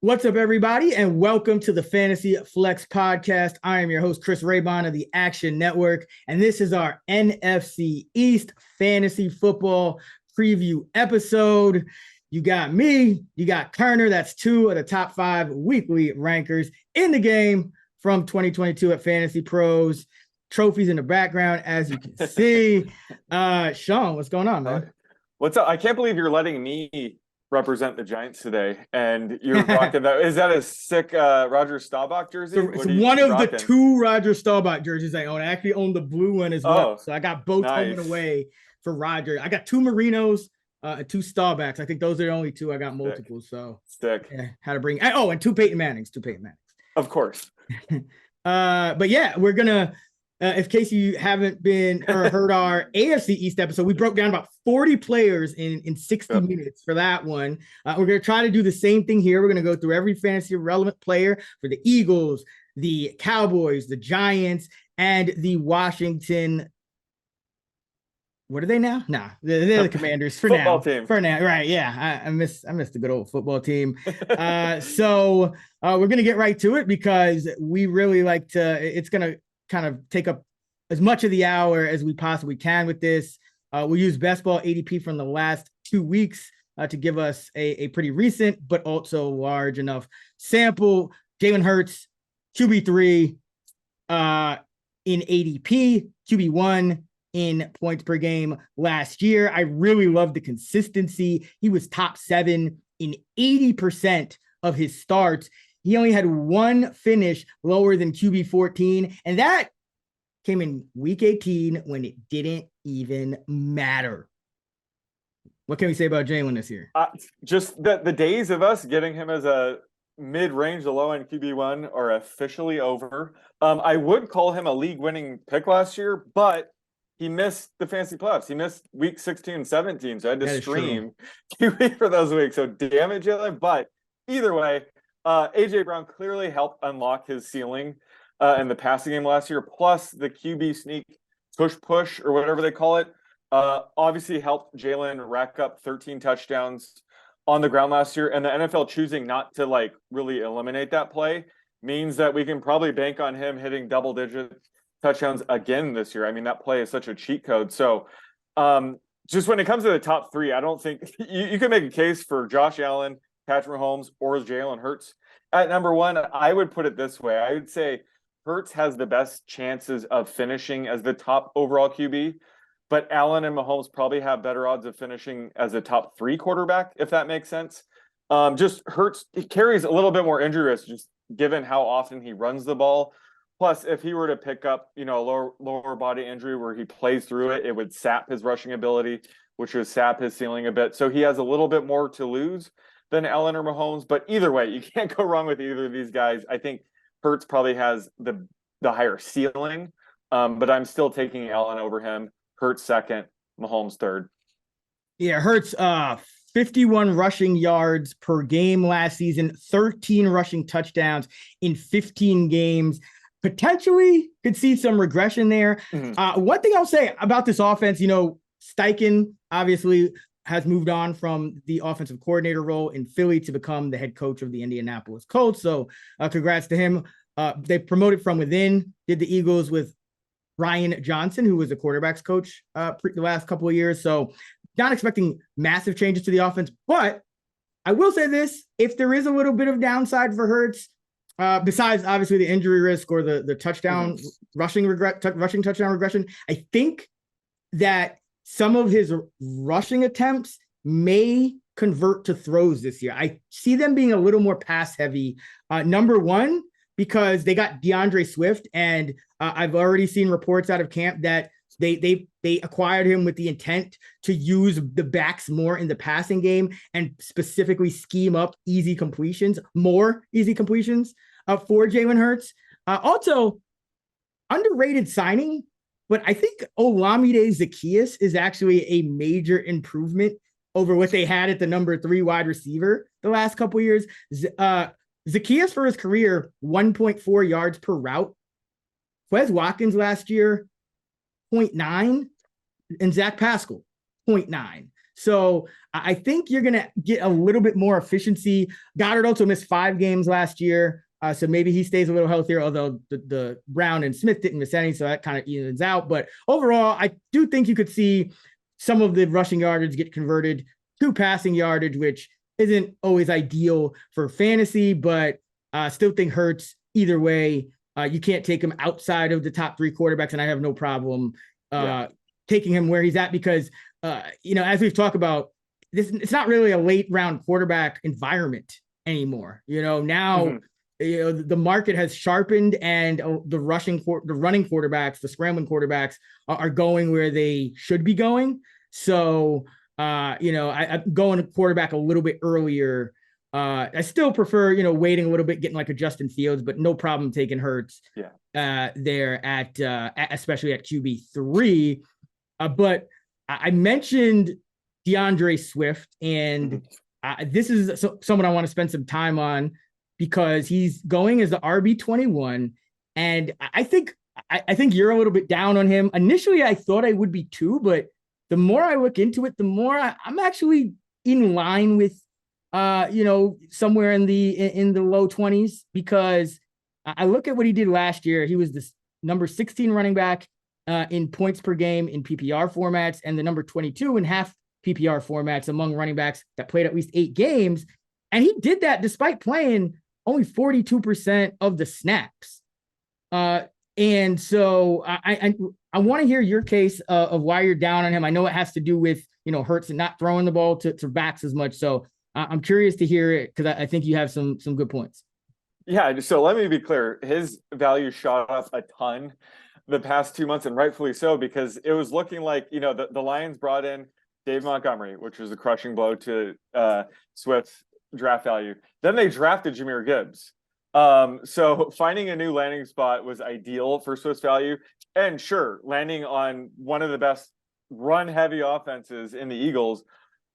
What's up, everybody, and welcome to the Fantasy Flex Podcast. I am your host, Chris Raybon of the Action Network, and this is our NFC East Fantasy Football Preview episode. You got me, you got Kerner. That's two of the top 5 weekly rankers in the game from 2022 at Fantasy Pros. Trophies in the background, as you can see. Sean, what's going on, man? What's up? I can't believe you're letting me represent the Giants today, and you're rocking that. Is that a sick Roger Staubach jersey? So it's one of the 2 Roger Staubach jerseys I own. I actually own the blue one as well. So I got both home and away for Roger. I got 2 Marinos and 2 Staubachs. I think those are the only 2. I got multiple. So yeah, had to bring and 2 Peyton Mannings. Of course. But yeah, we're gonna in case you haven't been or heard our AFC East episode, we broke down about 40 players in 60 minutes for that one. We're going to try to do the same thing here. We're going to go through every fantasy relevant player for the Eagles, the Cowboys, the Giants, and the Washington. What are they now? Nah, they're the Commanders for football team. For now, right? Yeah, I miss the good old football team. So we're going to get right to it because we really like to. It's going to kind of take up as much of the hour as we possibly can with this. We'll use best ball ADP from the last 2 weeks to give us a pretty recent, but also large enough sample. Jalen Hurts, QB3 in ADP, QB1 in points per game last year. I really love the consistency. He was top 7 in 80% of his starts. He only had 1 finish lower than QB 14, and that came in week 18 when it didn't even matter. What can we say about Jalen this year? Just the days of us getting him as a mid-range, the low-end QB1 are officially over. I would call him a league-winning pick last year, but he missed the fantasy playoffs. He missed week 16 and 17, so I had to stream QB for those weeks. So damn it, Jalen. But either way, A.J. Brown clearly helped unlock his ceiling in the passing game last year, plus the QB sneak push or whatever they call it. Obviously helped Jalen rack up 13 touchdowns on the ground last year, and the NFL choosing not to really eliminate that play means that we can probably bank on him hitting double-digit touchdowns again this year. I mean, that play is such a cheat code. So just when it comes to the top 3, I don't think you can make a case for Josh Allen, Patrick Mahomes, or Jalen Hurts. At number 1, I would put it this way. I would say Hurts has the best chances of finishing as the top overall QB, but Allen and Mahomes probably have better odds of finishing as a top 3 quarterback, if that makes sense. Just Hurts, he carries a little bit more injury risk, just given how often he runs the ball. Plus, if he were to pick up, a lower body injury where he plays through it, it would sap his rushing ability, which would sap his ceiling a bit. So he has a little bit more to lose than Allen or Mahomes. But either way, you can't go wrong with either of these guys. I think Hurts probably has the higher ceiling, but I'm still taking Allen over him. Hurts second, Mahomes third. Yeah, Hurts 51 rushing yards per game last season, 13 rushing touchdowns in 15 games. Potentially could see some regression there. Mm-hmm. One thing I'll say about this offense, Steichen obviously has moved on from the offensive coordinator role in Philly to become the head coach of the Indianapolis Colts. So congrats to him. They promoted from within, did the Eagles with Ryan Johnson, who was the quarterback's coach the last couple of years. So not expecting massive changes to the offense, but I will say this, if there is a little bit of downside for Hurts, besides obviously the injury risk or the touchdown rushing touchdown regression, I think that some of his rushing attempts may convert to throws this year. I see them being a little more pass heavy. Number 1, because they got DeAndre Swift, and I've already seen reports out of camp that they acquired him with the intent to use the backs more in the passing game and specifically scheme up more easy completions for Jalen Hurts. Also, underrated signing, but I think Olamide Zaccheaus is actually a major improvement over what they had at the number 3 wide receiver the last couple of years. Zaccheaus for his career, 1.4 yards per route. Quez Watkins last year, 0.9, and Zach Pascal, 0.9. So I think you're going to get a little bit more efficiency. Goddard also missed 5 games last year. So maybe he stays a little healthier, although the Brown and Smith didn't miss any. So that kind of evens out. But overall, I do think you could see some of the rushing yardage get converted to passing yardage, which isn't always ideal for fantasy, but still think Hurts either way. You can't take him outside of the top 3 quarterbacks, and I have no problem taking him where he's at because, as we've talked about, it's not really a late round quarterback environment anymore. Now the market has sharpened, and the running quarterbacks, the scrambling quarterbacks are going where they should be going. So, I'm going to quarterback a little bit earlier. I still prefer, waiting a little bit, getting like a Justin Fields, but no problem taking Hurts there at especially at QB3. But I mentioned DeAndre Swift, and this is someone I want to spend some time on because he's going as the RB21. And I think you're a little bit down on him. Initially, I thought I would be too, but the more I look into it, the more I'm actually in line with somewhere in the low 20s, because I look at what he did last year. He was the number 16 running back in points per game in PPR formats, and the number 22 in half PPR formats among running backs that played at least 8 games. And he did that despite playing only 42% of the snaps. And so I want to hear your case of why you're down on him. I know it has to do with, Hurts and not throwing the ball to backs as much. So I'm curious to hear it because I think you have some good points. Yeah. So let me be clear. His value shot up a ton the past 2 months, and rightfully so, because it was looking like, the Lions brought in Dave Montgomery, which was a crushing blow to Swift's draft value. Then they drafted Jahmyr Gibbs. So finding a new landing spot was ideal for Swift's value. And sure, landing on one of the best run-heavy offenses in the Eagles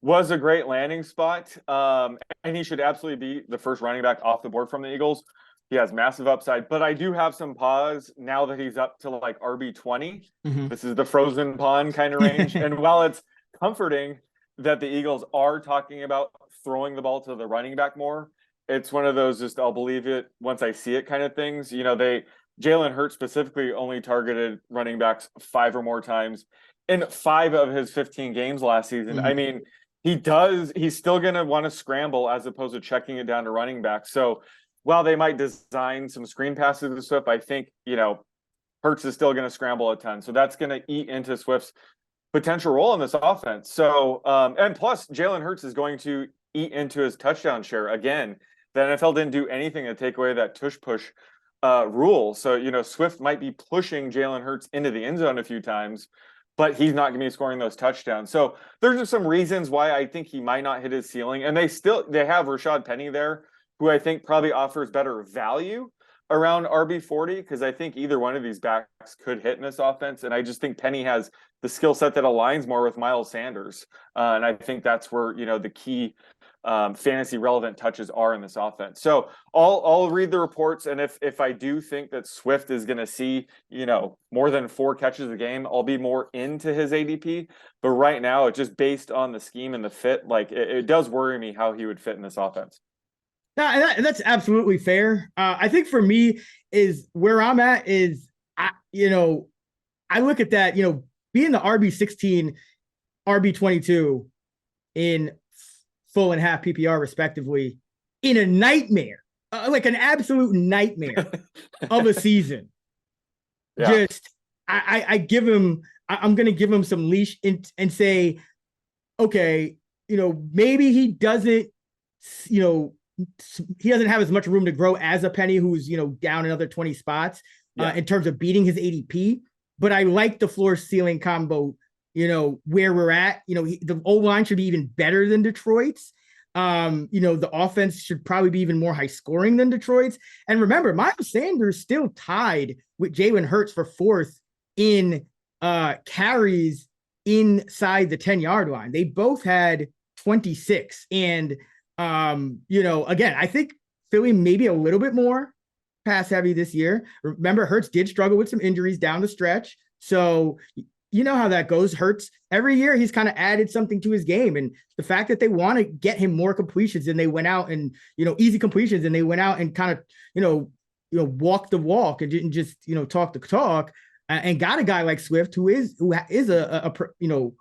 was a great landing spot. And he should absolutely be the first running back off the board from the Eagles. He has massive upside, but I do have some pause now that he's up to like RB20. This is the frozen pond kind of range. And while it's comforting that the Eagles are talking about throwing the ball to the running back more, it's one of those just I'll believe it once I see it kind of things. Jalen Hurts specifically only targeted running backs 5 or more times in 5 of his 15 games last season. I mean, he's still going to want to scramble as opposed to checking it down to running back. So while they might design some screen passes to Swift, I think, Hurts is still going to scramble a ton. So that's going to eat into Swift's potential role in this offense. So, and plus Jalen Hurts is going to eat into his touchdown share. Again, the NFL didn't do anything to take away that tush push rule. So, Swift might be pushing Jalen Hurts into the end zone a few times, but he's not going to be scoring those touchdowns. So there's just some reasons why I think he might not hit his ceiling. And they have Rashad Penny there, who I think probably offers better value around RB40, because I think either one of these backs could hit in this offense. And I just think Penny has the skill set that aligns more with Miles Sanders. And I think that's where, the key fantasy relevant touches are in this offense. So I'll read the reports. And if I do think that Swift is going to see, more than 4 catches a game, I'll be more into his ADP. But right now, it's just based on the scheme and the fit. Like it does worry me how he would fit in this offense. No, that's absolutely fair. I think for me is where I'm at is, I look at that, being the RB16, RB22 in full and half PPR respectively in a nightmare, like an absolute nightmare of a season. Yeah. Just, I give him, I'm going to give him some leash and say, okay, maybe he doesn't, he doesn't have as much room to grow as a Penny, who's, down another 20 spots in terms of beating his ADP. But I like the floor ceiling combo, where we're at. The O-line should be even better than Detroit's. The offense should probably be even more high scoring than Detroit's. And remember, Miles Sanders still tied with Jalen Hurts for 4th in carries inside the 10-yard line. They both had 26. And again, I think Philly maybe a little bit more pass heavy this year. Remember, Hurts did struggle with some injuries down the stretch. So, you know how that goes. Hurts every year. He's kind of added something to his game. And the fact that they want to get him more completions and they went out and, easy completions and they went out and kind of, walk the walk and didn't just, talk the talk and got a guy like Swift, who is a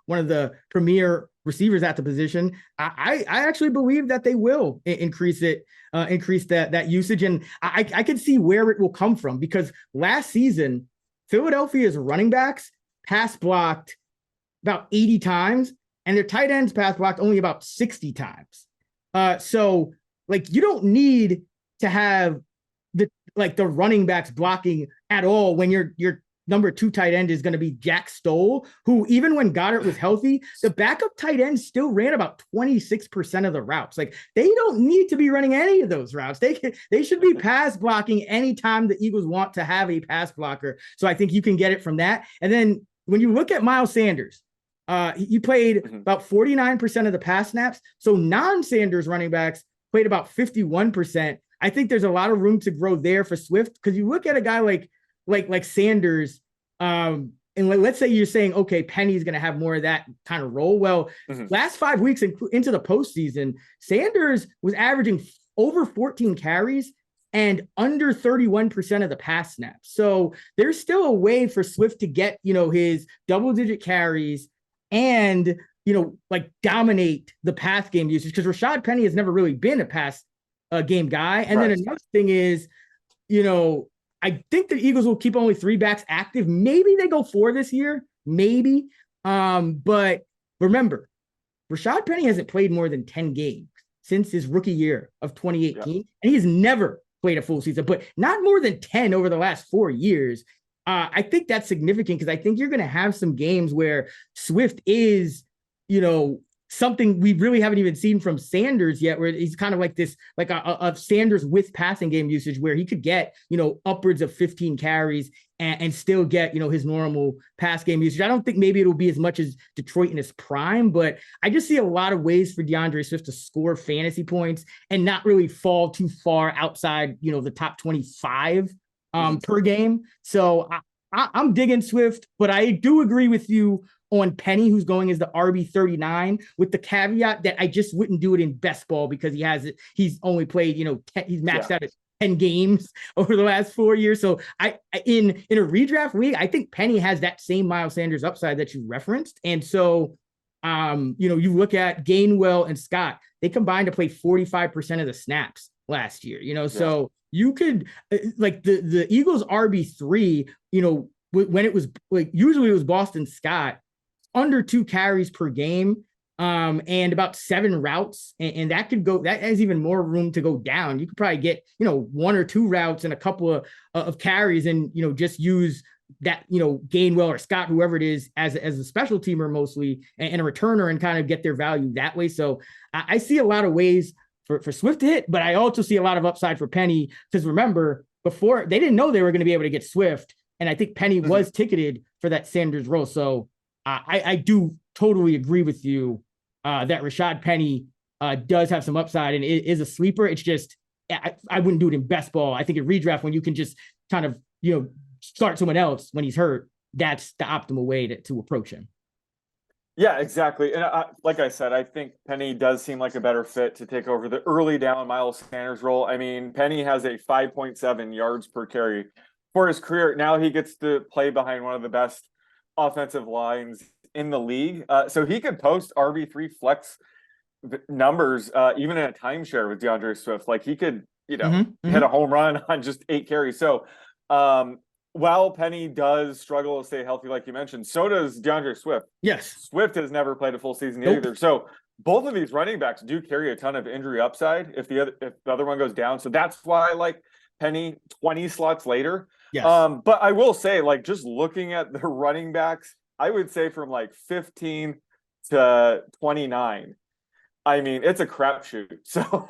one of the premier receivers at the position. I actually believe that they will increase that usage. And I can see where it will come from, because last season, Philadelphia's running backs pass blocked about 80 times and their tight ends pass blocked only about 60 times. So like, you don't need to have the running backs blocking at all when your number 2 tight end is going to be Jack Stoll, who, even when Goddard was healthy, the backup tight end still ran about 26% of the routes. Like, they don't need to be running any of those routes. They should be pass blocking anytime the Eagles want to have a pass blocker. So I think you can get it from that. And then when you look at Miles Sanders, he played about 49% of the pass snaps. So non-Sanders running backs played about 51%. I think there's a lot of room to grow there for Swift, because you look at a guy like Sanders, and let's say you're saying, okay, Penny's going to have more of that kind of role. Well, last 5 weeks into the postseason, Sanders was averaging over 14 carries and under 31% of the pass snaps. So there's still a way for Swift to get, his double-digit carries and, dominate the pass game usage, because Rashad Penny has never really been a pass game guy. And then another thing is, I think the Eagles will keep only 3 backs active. Maybe they go 4 this year, maybe. But remember, Rashad Penny hasn't played more than 10 games since his rookie year of 2018, and he's never played a full season, but not more than 10 over the last 4 years. I think that's significant, because I think you're going to have some games where Swift is, something we really haven't even seen from Sanders yet, where he's kind of like this, like a Sanders with passing game usage, where he could get, upwards of 15 carries and still get, his normal pass game usage. I don't think maybe it'll be as much as Detroit in his prime, but I just see a lot of ways for DeAndre Swift to score fantasy points and not really fall too far outside, the top 25 per game. So I'm digging Swift, but I do agree with you on Penny, who's going as the RB39, with the caveat that I just wouldn't do it in best ball, because he's only played, he's maxed out at 10 games over the last 4 years. So in a redraft league, I think Penny has that same Miles Sanders upside that you referenced. And so, you look at Gainwell and Scott, they combined to play 45% of the snaps last year, so you could, like, the Eagles RB3, when it was like, usually it was Boston Scott, under 2 carries per game, and about 7 routes. And that has even more room to go down. You could probably get, 1 or 2 routes and a couple of carries, and, just use that, Gainwell or Scott, whoever it is, as a special teamer mostly, and a returner, and kind of get their value that way. So I see a lot of ways for Swift to hit, but I also see a lot of upside for Penny, because remember, before, they didn't know they were going to be able to get Swift. And I think Penny was ticketed for that Sanders role. So I do totally agree with you that Rashad Penny does have some upside and is a sleeper. It's just, I wouldn't do it in best ball. I think in redraft, when you can just kind of, start someone else when he's hurt, that's the optimal way to approach him. Yeah, exactly. And like I said, I think Penny does seem like a better fit to take over the early down Miles Sanders role. I mean, Penny has a 5.7 yards per carry for his career. Now he gets to play behind one of the best offensive lines in the league. So he could post RB3 flex numbers, even in a timeshare with DeAndre Swift. Like, he could, hit a home run on just 8 carries. So while Penny does struggle to stay healthy, like you mentioned, so does DeAndre Swift. Yes. Swift has never played a full season either. So both of these running backs do carry a ton of injury upside if the other one goes down. So that's why I like Penny 20 slots later. Yes. But I will say, like, just looking at the running backs, I would say from like 15 to 29, I mean, it's a crapshoot. So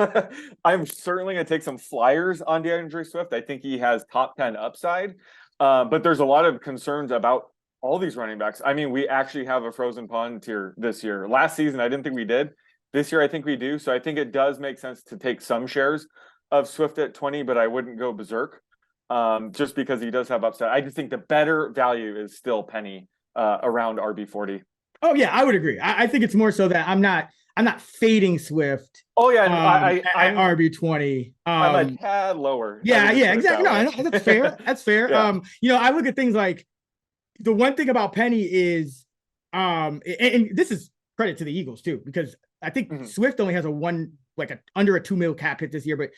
I'm certainly going to take some flyers on DeAndre Swift. I think he has top 10 upside. But there's a lot of concerns about all these running backs. I mean, we actually have a frozen pond tier this year. Last season, I didn't think we did. This year, I think we do. So I think it does make sense to take some shares of Swift at 20, but I wouldn't go berserk just because he does have upside. I just think the better value is still Penny around RB40. Oh yeah, I would agree. I think it's more so that I'm not fading Swift. Oh yeah, At RB20. I'm a tad lower. Yeah, exactly. No, that's fair. That's fair. Yeah. I look at things like the one thing about Penny is, and this is credit to the Eagles too, because I think Swift only has under a $2 million cap hit this year, but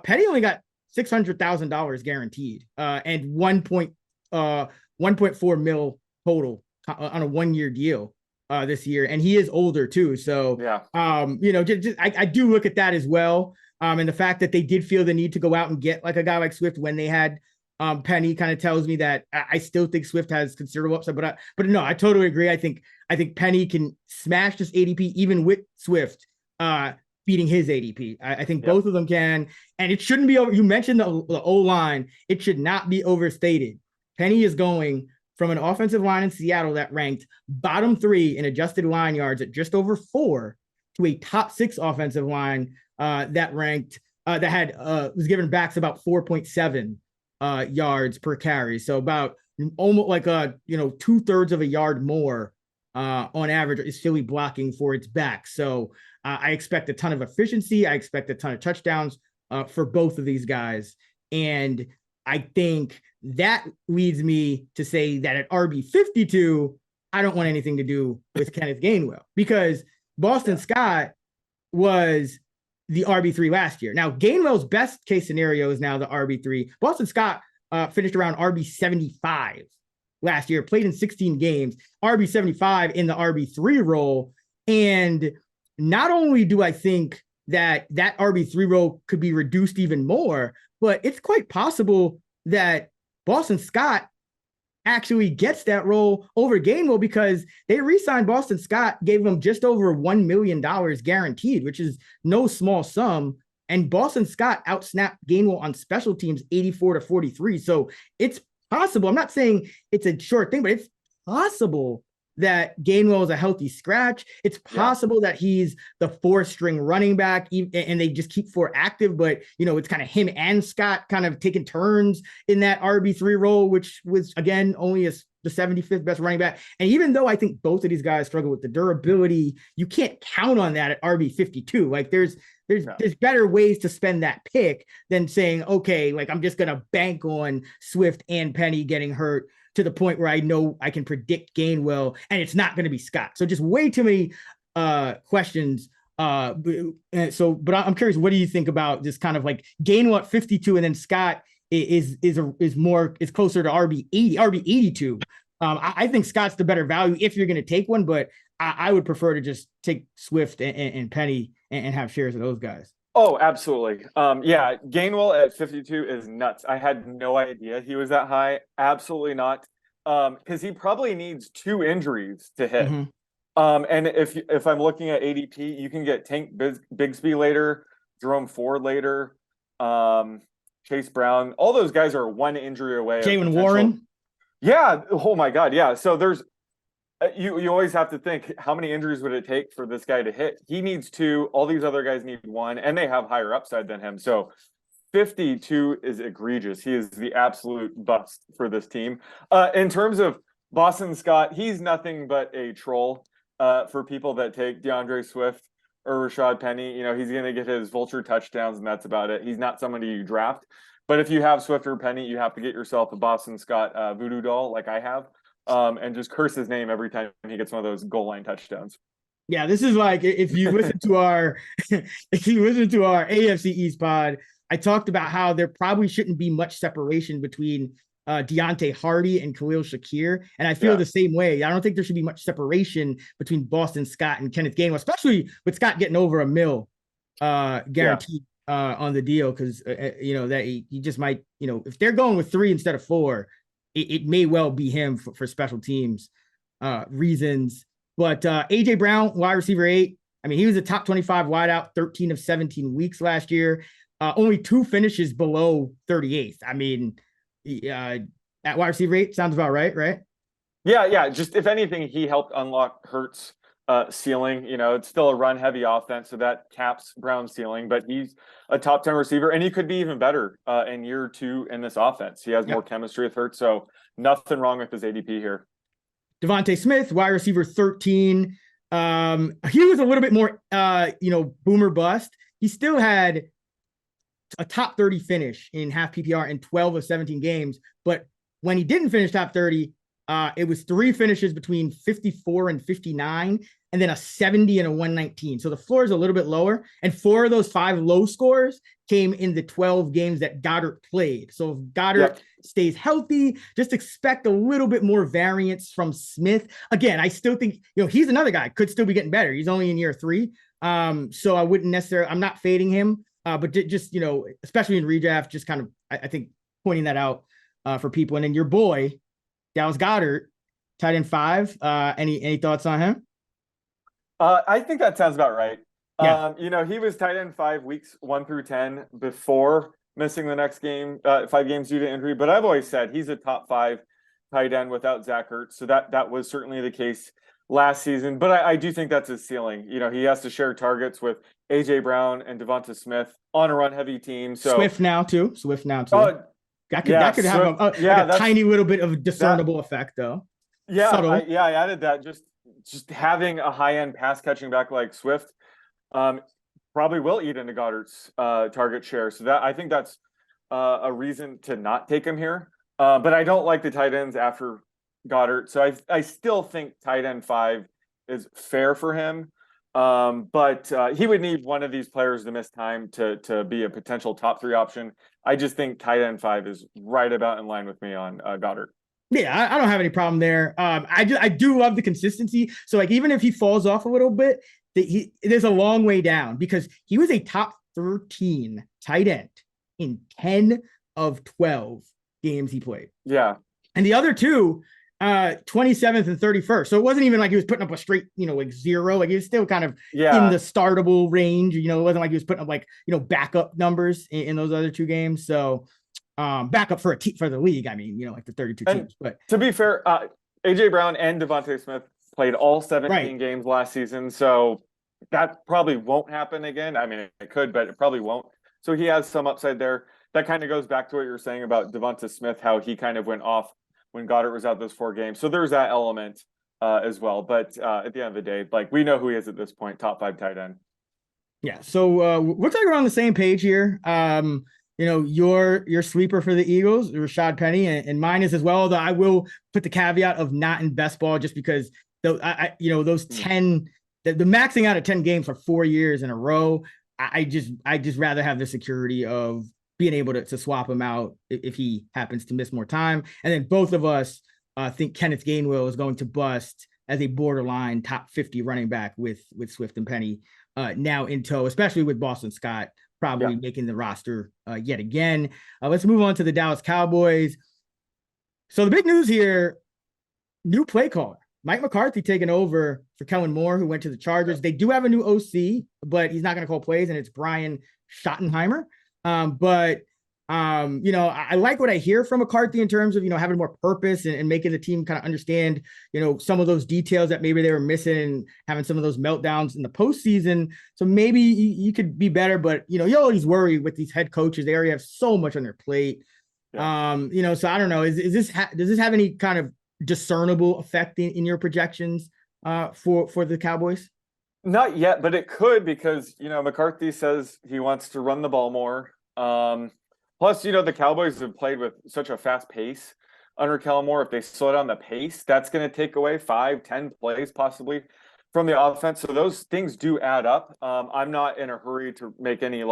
Penny only got $600,000 guaranteed, and 1.4 mil total on a 1-year deal this year, and he is older too. So yeah, I do look at that as well. And the fact that they did feel the need to go out and get like a guy like Swift when they had Penny kind of tells me that I still think Swift has considerable upside. But no, I totally agree. I think Penny can smash this ADP even with Swift beating his ADP. I think both of them can, and it shouldn't be over. You mentioned the O-line. It should not be overstated. Penny is going from an offensive line in Seattle that ranked bottom 3 in adjusted line yards at just over 4 to a top 6 offensive line that ranked was given backs about 4.7 yards per carry. So about almost like 2/3 of a yard more on average is Philly blocking for its back. So I expect a ton of efficiency. I expect a ton of touchdowns for both of these guys. And I think that leads me to say that at RB52, I don't want anything to do with Kenneth Gainwell, because Boston Scott was the RB3 last year. Now, Gainwell's best case scenario is now the RB3. Boston Scott finished around RB75 last year, played in 16 games, RB75 in the RB3 role. And not only do I think that RB3 role could be reduced even more, but it's quite possible that Boston Scott actually gets that role over Gainwell, because they re-signed Boston Scott, gave him just over $1 million guaranteed, which is no small sum. And Boston Scott outsnapped Gainwell on special teams 84-43. So it's possible. I'm not saying it's a short thing, but it's possible that Gainwell is a healthy scratch. It's possible that he's the 4th-string running back, and they just keep 4 active, but it's kind of him and Scott kind of taking turns in that RB3 role, which was, again, only the 75th best running back. And even though I think both of these guys struggle with the durability, you can't count on that at RB52. Like there's better ways to spend that pick than saying, okay, like I'm just going to bank on Swift and Penny getting hurt to the point where I know I can predict Gainwell and it's not going to be Scott. So just way too many questions. But I'm curious, what do you think about this kind of like Gainwell at 52 and then Scott is closer to RB82. I think Scott's the better value if you're going to take one, but I would prefer to just take Swift and Penny and have shares of those guys. Oh, absolutely. Gainwell at 52 is nuts. I had no idea he was that high. Absolutely not. Because he probably needs 2 injuries to hit. And if I'm looking at ADP, you can get Tank Bigsby later, Jerome Ford later, Chase Brown. All those guys are 1 injury away. Jaylen Warren. Yeah. Oh my God. Yeah. So there's you always have to think, how many injuries would it take for this guy to hit? He needs 2. All these other guys need 1, and they have higher upside than him. So 52 is egregious. He is the absolute bust for this team. In terms of Boston Scott, he's nothing but a troll for people that take DeAndre Swift or Rashad Penny. He's going to get his vulture touchdowns, and that's about it. He's not somebody you draft. But if you have Swift or Penny, you have to get yourself a Boston Scott voodoo doll like I have. And just curse his name every time he gets one of those goal line touchdowns. Yeah, this is like if you listen to our AFC East pod, I talked about how there probably shouldn't be much separation between Deontay Hardy and Khalil Shakir, and I feel the same way. I don't think there should be much separation between Boston Scott and Kenneth Gainwell, especially with Scott getting over $1 million guaranteed on the deal, because that he just might, if they're going with 3 instead of 4. It may well be him for special teams reasons. But A.J. Brown, wide receiver 8, I mean, he was a top 25 wideout 13 of 17 weeks last year. Only 2 finishes below 38th. I mean, at wide receiver 8 sounds about right? Yeah. Just if anything, he helped unlock Hurts' ceiling. It's still a run-heavy offense, so that caps Brown's ceiling. But he's a top 10 receiver, and he could be even better in year 2 in this offense. He has more chemistry with Hurts, so nothing wrong with his ADP here. Devontae Smith, wide receiver 13. He was a little bit more, boomer bust. He still had a top 30 finish in half PPR in 12 of 17 games. But when he didn't finish top 30, it was 3 finishes between 54 and 59, and then a 70 and a 119. So the floor is a little bit lower. And 4 of those 5 low scores came in the 12 games that Goddard played. So if Goddard stays healthy, just expect a little bit more variance from Smith. Again, I still think, he's another guy, could still be getting better. He's only in year 3. So I wouldn't necessarily, I'm not fading him, but just, especially in redraft, just kind of, I think pointing that out for people. And then your boy, Dallas Goedert, tight end 5. Any thoughts on him? I think that sounds about right. Yeah. He was tight end 5 weeks 1 through 10 before missing the next game, 5 games due to injury. But I've always said he's a top 5 tight end without Zach Ertz. So that was certainly the case last season. But I do think that's his ceiling. He has to share targets with AJ Brown and Devonta Smith on a run heavy team. So Swift now too. That could have a tiny little bit of discernible effect though. Yeah, I added that. Just having a high end pass catching back like Swift probably will eat into Goddard's target share. So I think that's a reason to not take him here. But I don't like the tight ends after Goddard. So I still think tight end 5 is fair for him. But he would need one of these players to miss time to be a potential top 3 option. I just think tight end 5 is right about in line with me on Goddard. Yeah, I don't have any problem there. I do love the consistency. So like, even if he falls off a little bit, there's a long way down, because he was a top 13 tight end in 10 of 12 games he played. Yeah. And the other 2, 27th and 31st. So it wasn't even like he was putting up a straight, like 0. Like he was still kind of in the startable range. It wasn't like he was putting up like, backup numbers in those other 2 games. So backup for the league. I mean, like the 32 teams. But to be fair, AJ Brown and Devontae Smith played all 17 games last season. So that probably won't happen again. I mean, it could, but it probably won't. So he has some upside there. That kind of goes back to what you were saying about Devonta Smith, how he kind of went off when Goddard was out those 4 games. So there's that element as well. But at the end of the day, like, we know who he is at this point, top 5 tight end. Yeah. So looks like we're on the same page here. Your sleeper for the Eagles, Rashad Penny, and mine is as well. Although I will put the caveat of not in best ball, just because those 10, the maxing out at 10 games for 4 years in a row. I just rather have the security of being able to swap him out if he happens to miss more time. And then both of us think Kenneth Gainwell is going to bust as a borderline top 50 running back with Swift and Penny now in tow, especially with Boston Scott probably making the roster yet again. Let's move on to the Dallas Cowboys. So the big news here, new play caller. Mike McCarthy taking over for Kellen Moore, who went to the Chargers. They do have a new OC, but he's not going to call plays, and it's Brian Schottenheimer. I like what I hear from McCarthy in terms of, having more purpose and making the team kind of understand, some of those details that maybe they were missing, and having some of those meltdowns in the postseason. So maybe you could be better, but, you always worry with these head coaches. They already have so much on their plate. Yeah. So I don't know. Does this have any kind of discernible effect in your projections for the Cowboys? Not yet, but it could, because McCarthy says he wants to run the ball more. Plus, the Cowboys have played with such a fast pace under Kellen Moore. If they slow down the pace, that's going to take away 5-10 plays possibly from the offense. So those things do add up. I'm not in a hurry to make any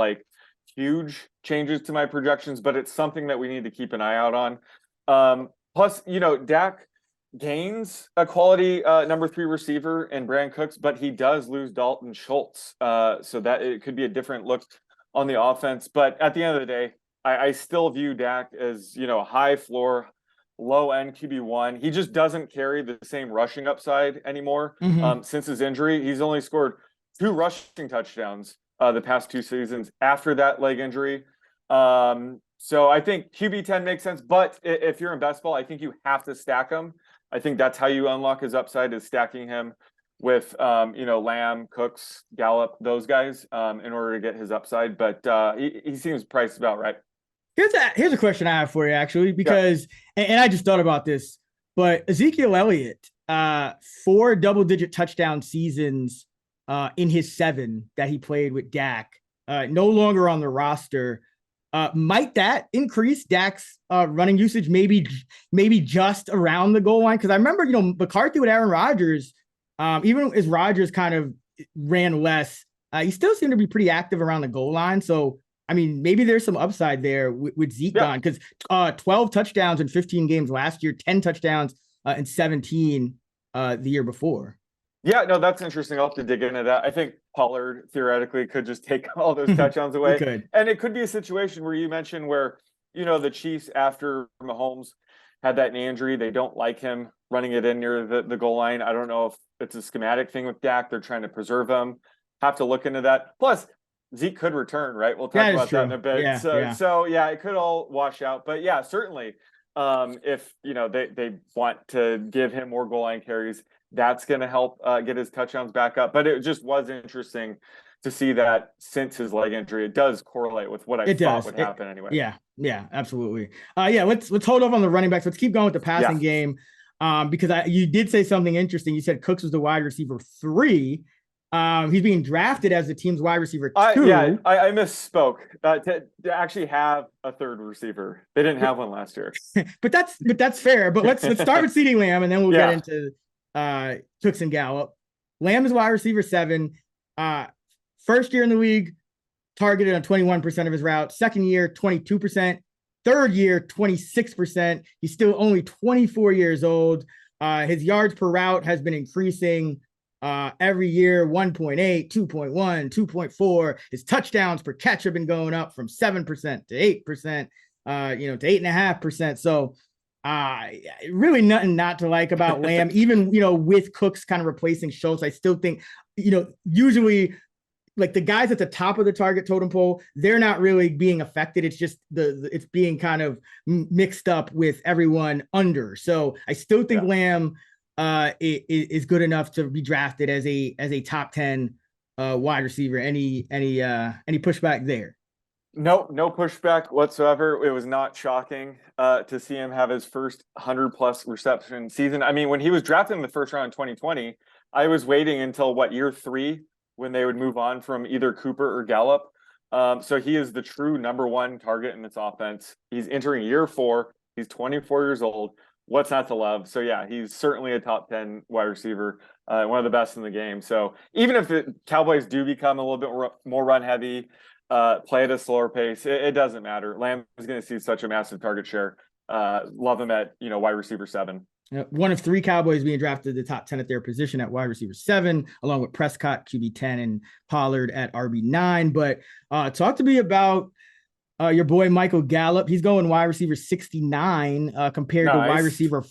huge changes to my projections, but it's something that we need to keep an eye out on. Plus, Dak gains a quality number 3 receiver in Brandon Cooks, but he does lose Dalton Schultz. So that it could be a different look on the offense. But at the end of the day, I still view Dak as, high floor, low end QB1. He just doesn't carry the same rushing upside anymore. Since his injury. He's only scored 2 rushing touchdowns the past 2 seasons after that leg injury. So I think QB10 makes sense. But if you're in best ball, I think you have to stack him. I think that's how you unlock his upside, is stacking him with, Lamb, Cooks, Gallup, those guys in order to get his upside. But he seems priced about right. Here's a question I have for you, actually, because and I just thought about this, but Ezekiel Elliott 4 double-digit touchdown seasons in his 7 that he played with Dak. No longer on the roster. Might that increase Dak's running usage maybe just around the goal line? Because I remember, McCarthy with Aaron Rodgers, even as Rodgers kind of ran less, he still seemed to be pretty active around the goal line. So, I mean, maybe there's some upside there with Zeke gone, because 12 touchdowns in 15 games last year, 10 touchdowns in 17 the year before. Yeah, no, that's interesting. I'll have to dig into that. I think Pollard theoretically could just take all those touchdowns away. And it could be a situation where you mentioned where, the Chiefs, after Mahomes had that knee injury, they don't like him running it in near the goal line. I don't know if it's a schematic thing with Dak. They're trying to preserve him. Have to look into that. Plus, Zeke could return, right? We'll talk about that in a bit. So it could all wash out. But yeah, certainly, if they want to give him more goal line carries, that's going to help get his touchdowns back up. But it just was interesting to see that since his leg injury, it does correlate with what I thought would happen anyway. Yeah, absolutely. Let's hold off on the running backs. Let's keep going with the passing game, because you did say something interesting. You said Cooks was the wide receiver 3. He's being drafted as the team's wide receiver 2. I misspoke. To actually have a third receiver, they didn't have one last year. but that's fair. But let's start with CeeDee Lamb, and then we'll get into Cooks and Gallup. Lamb is wide receiver 7. First year in the league, targeted on 21% of his routes. Second year, 22%. Third year, 26%. He's still only 24 years old. His yards per route has been increasing every year, 1.8, 2.1, 2.4. His touchdowns per catch have been going up from 7% to 8%, to 8.5%. So really nothing not to like about Lamb, even, with Cooks kind of replacing Schultz. I still think, usually like the guys at the top of the target totem pole, they're not really being affected. It's just it's being kind of mixed up with everyone under. So I still think Lamb is good enough to be drafted as a top 10 wide receiver. Any pushback there? No pushback whatsoever. It was not shocking to see him have his first 100+ reception season. I mean, when he was drafted in the first round in 2020, I was waiting until year 3 when they would move on from either Cooper or Gallup. So he is the true number 1 target in this offense. He's entering year 4. He's 24 years old. What's not to love? So yeah, he's certainly a top 10 wide receiver, one of the best in the game. So even if the Cowboys do become a little bit more run heavy, play at a slower pace, it doesn't matter. Lamb is going to see such a massive target share. Love him at wide receiver 7. One of 3 Cowboys being drafted the top 10 at their position at wide receiver 7, along with Prescott, QB 10, and Pollard at RB 9. But talk to me about your boy Michael Gallup. He's going wide receiver 69 compared to wide receiver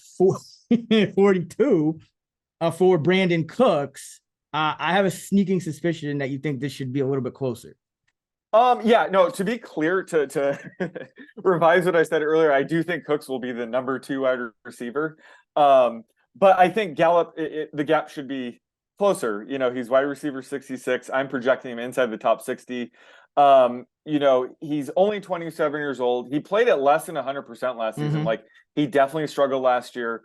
42 for Brandon Cooks. I have a sneaking suspicion that you think this should be a little bit closer. To be clear, to revise what I said earlier, I do think Cooks will be the number 2 wide receiver. But I think Gallup, the gap should be closer. He's wide receiver 66. I'm projecting him inside the top 60. He's only 27 years old. He played at less than 100% last season. Like, he definitely struggled last year.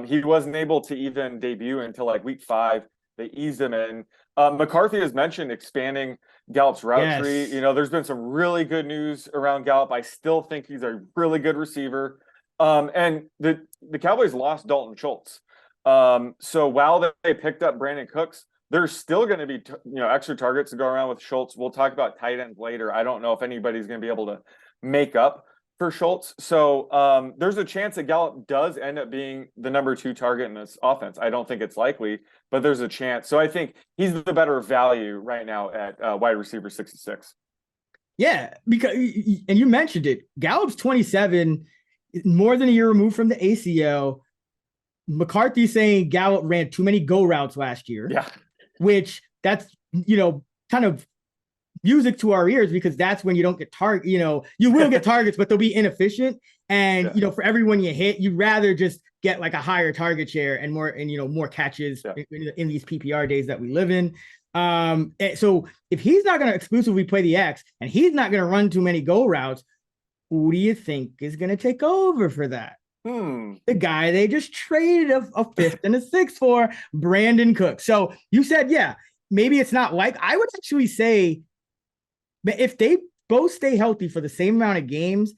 He wasn't able to even debut until week 5. They eased him in. McCarthy has mentioned expanding Gallup's route tree. There's been some really good news around Gallup. I still think he's a really good receiver. And the Cowboys lost Dalton Schultz. So while they picked up Brandon Cooks, there's still going to be extra targets to go around with Schultz. We'll talk about tight ends later. I don't know if anybody's going to be able to make up for Schultz. So there's a chance that Gallup does end up being the number 2 target in this offense. I don't think it's likely, but there's a chance. So I think he's the better value right now at wide receiver 66. Yeah, and you mentioned it. Gallup's 27, more than a year removed from the ACL. McCarthy saying Gallup ran too many go routes last year. Yeah. Which that's, kind of music to our ears, because that's when you don't get target, you will get targets, but they'll be inefficient. And, for everyone you hit, you'd rather just get a higher target share and more catches in these PPR days that we live in. So if he's not going to exclusively play the X and he's not going to run too many go routes, who do you think is going to take over for that? The guy they just traded a fifth and a sixth for, Brandon Cooks. So you said, yeah, maybe it's not like, I would actually say if they both stay healthy for the same amount of games,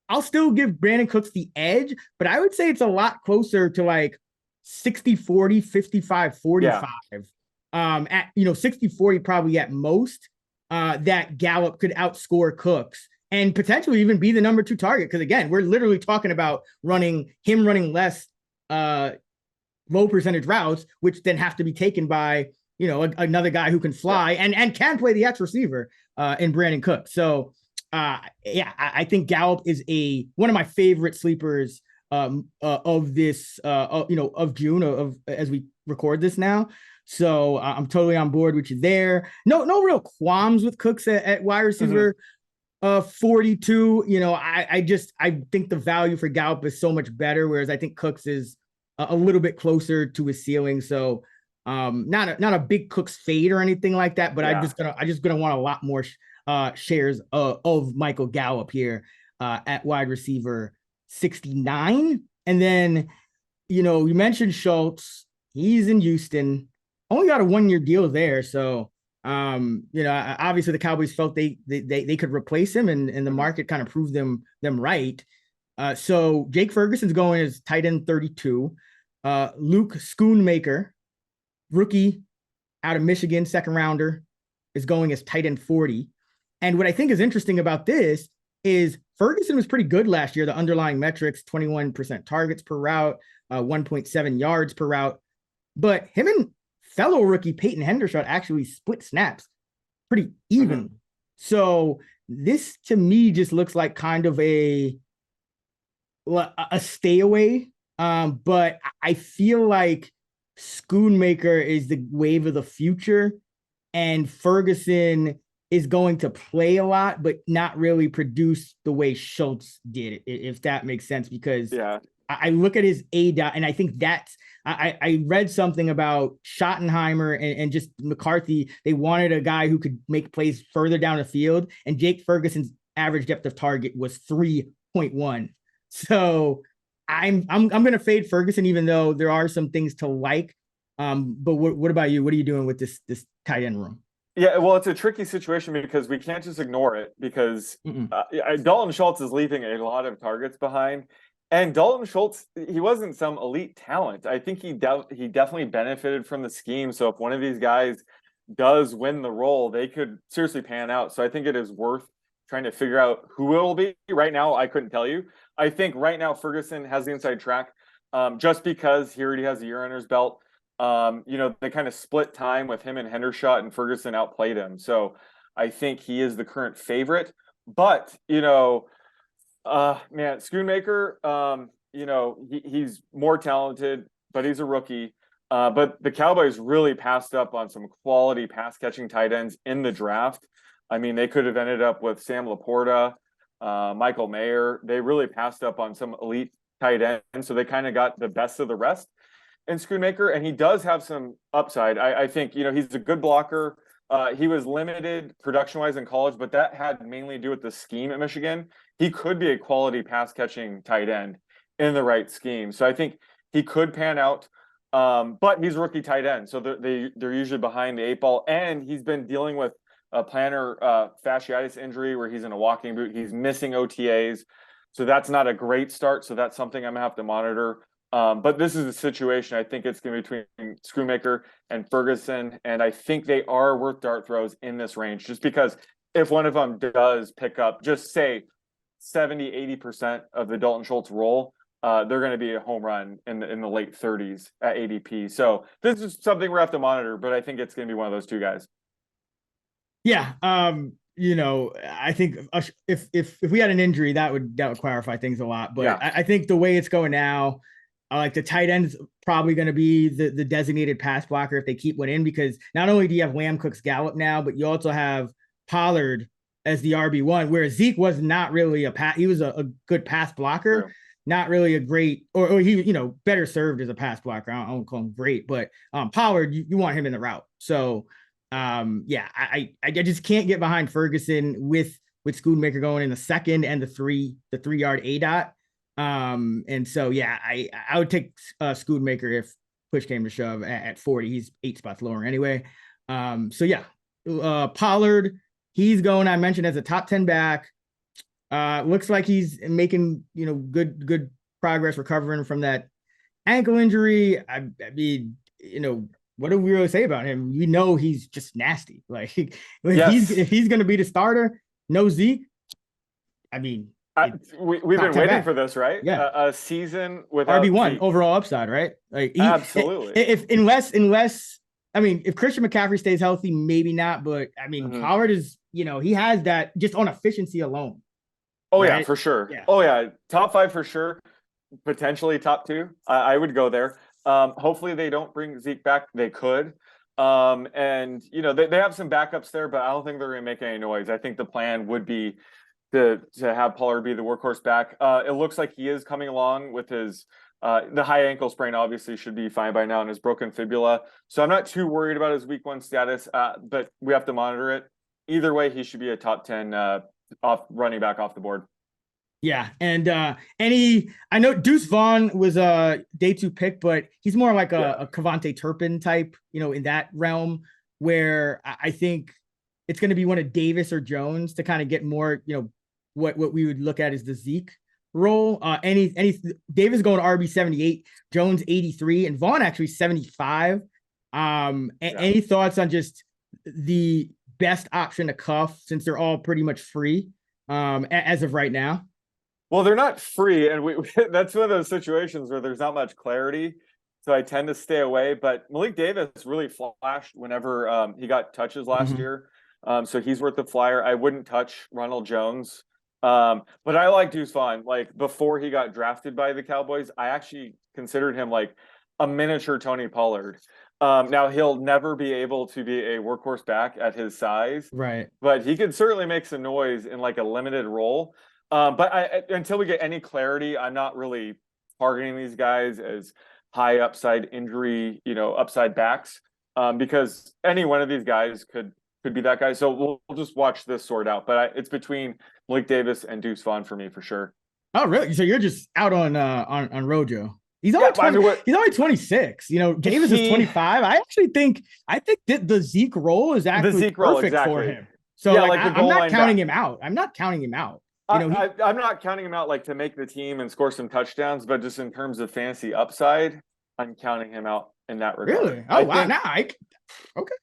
I'll still give Brandon Cooks the edge, but I would say it's a lot closer to like 60-40, 55-45. At 60-40 probably at most, that Gallup could outscore Cooks and potentially even be the number 2 target. Because again, we're literally talking about running less low percentage routes, which then have to be taken by another guy who can fly and can play the X receiver in Brandon Cooks. So I think Gallup is one of my favorite sleepers of this of June as we record this now. So I'm totally on board with you there. No real qualms with Cooks at wide receiver 42. I think the value for Gallup is so much better, whereas I think Cooks is a little bit closer to his ceiling. So not a big Cooks fade or anything like that, but I just gonna want a lot more shares of Michael Gallup here at wide receiver 69. And then you mentioned Schultz. He's in Houston, only got a 1-year deal there. So obviously the Cowboys felt they could replace him, and the market kind of proved them right. So Jake Ferguson's going as tight end 32. Luke Schoonmaker, rookie out of Michigan, second rounder, is going as tight end 40. And what I think is interesting about this is Ferguson was pretty good last year. The underlying metrics, 21% targets per route, 1.7 yards per route. But him and fellow rookie Peyton Hendershot actually split snaps pretty evenly. So this to me just looks like kind of a stay away. But I feel like Schoonmaker is the wave of the future, and Ferguson is going to play a lot, but not really produce the way Schultz did, if that makes sense. Because I look at his ADOT, and I think that's, I read something about Schottenheimer and just McCarthy. They wanted a guy who could make plays further down the field, and Jake Ferguson's average depth of target was 3.1. So I'm going to fade Ferguson, even though there are some things to like. But what about you? What are you doing with this tight end room? Yeah, well, it's a tricky situation because we can't just ignore it, because Dalton Schultz is leaving a lot of targets behind. And Dalton Schultz, he wasn't some elite talent. I think he definitely benefited from the scheme. So if one of these guys does win the role, they could seriously pan out. So I think it is worth trying to figure out who it will be. Right now, I couldn't tell you. I think right now Ferguson has the inside track, just because he already has a year under his belt. They kind of split time with him and Hendershot, and Ferguson outplayed him. So I think he is the current favorite. But, Schoonmaker, he's more talented, but he's a rookie. But the Cowboys really passed up on some quality pass catching tight ends in the draft. I mean, they could have ended up with Sam Laporta, Michael Mayer. They really passed up on some elite tight ends. So they kind of got the best of the rest in Schoonmaker, and he does have some upside. I think, he's a good blocker. He was limited production-wise in college, but that had mainly to do with the scheme at Michigan. He could be a quality pass-catching tight end in the right scheme. So I think he could pan out, but he's a rookie tight end, so they're usually behind the 8 ball, and he's been dealing with a plantar fasciitis injury where he's in a walking boot. He's missing OTAs, so that's not a great start. So that's something I'm going to have to monitor. But this is a situation, I think it's going to be between Schoonmaker and Ferguson, and I think they are worth dart throws in this range, just because if one of them does pick up, just say 70-80% of the Dalton Schultz role, they're going to be a home run in the late 30s at ADP. So this is something we have to monitor, but I think it's going to be one of those two guys. Yeah. I think if we had an injury, that would clarify things a lot. But I think the way it's going now, like the tight end's probably going to be the designated pass blocker if they keep one in, because not only do you have Lamb, Cooks, Gallup now, but you also have Pollard as the RB1, whereas Zeke was not really he was a good pass blocker. True. Not really a great, or he, better served as a pass blocker. I don't call him great, but Pollard, you want him in the route. So I just can't get behind Ferguson with Schoonmaker going in the second and the 3-yard ADOT. And so, yeah, I would take Schoonmaker if push came to shove at 40. He's 8 spots lower anyway. So yeah, Pollard, he's going, I mentioned, as a top 10 back. Looks like he's making, good progress recovering from that ankle injury. I mean, what do we really say about him? We know he's just nasty. Like if he's going to be the starter, no Zeke. I mean, we've been waiting for this, right? Yeah, a season without RB1 Zeke. overall upside, right? Like Absolutely. Unless I mean, if Christian McCaffrey stays healthy, maybe not. But I mean, Pollard is, he has that just on efficiency alone. Oh right? yeah, for sure. Yeah. Oh yeah, top 5 for sure. Potentially top 2. I would go there. Hopefully they don't bring Zeke back. They could. And they have some backups there, but I don't think they're going to make any noise. I think the plan would be to have Pollard be the workhorse back. It looks like he is coming along with his the high ankle sprain. Obviously should be fine by now, and his broken fibula. So I'm not too worried about his week 1 status. But we have to monitor it. Either way, he should be a top 10 running back off the board. Yeah, and I know Deuce Vaughn was a day 2 pick, but he's more like a Kevontae Turpin type, in that realm, where I think it's going to be one of Davis or Jones to kind of get more, what we would look at as the Zeke role. Any Davis going to RB 78, Jones 83, and Vaughn actually 75. Any thoughts on just the best option to cuff, since they're all pretty much free as of right now? Well, they're not free, and that's one of those situations where there's not much clarity, so I tend to stay away. But Malik Davis really flashed whenever he got touches last year, so he's worth the flyer. I wouldn't touch Ronald Jones, but I like Deuce Vaughn. Like, before he got drafted by the Cowboys, I actually considered him like a miniature Tony Pollard. Now he'll never be able to be a workhorse back at his size, right? But he could certainly make some noise in like a limited role. But until we get any clarity, I'm not really targeting these guys as high upside injury, upside backs, because any one of these guys could be that guy. So we'll just watch this sort out. But it's between Malik Davis and Deuce Vaughn for me for sure. Oh, really? So you're just out on Rojo? He's only 20, he's only 26. Davis is 25. I think that the Zeke role is actually perfect for him. So I'm not counting him out. I'm not counting him out. I'm not counting him out like to make the team and score some touchdowns, but just in terms of fantasy upside, I'm counting him out in that regard. Really? Oh, wow. Okay.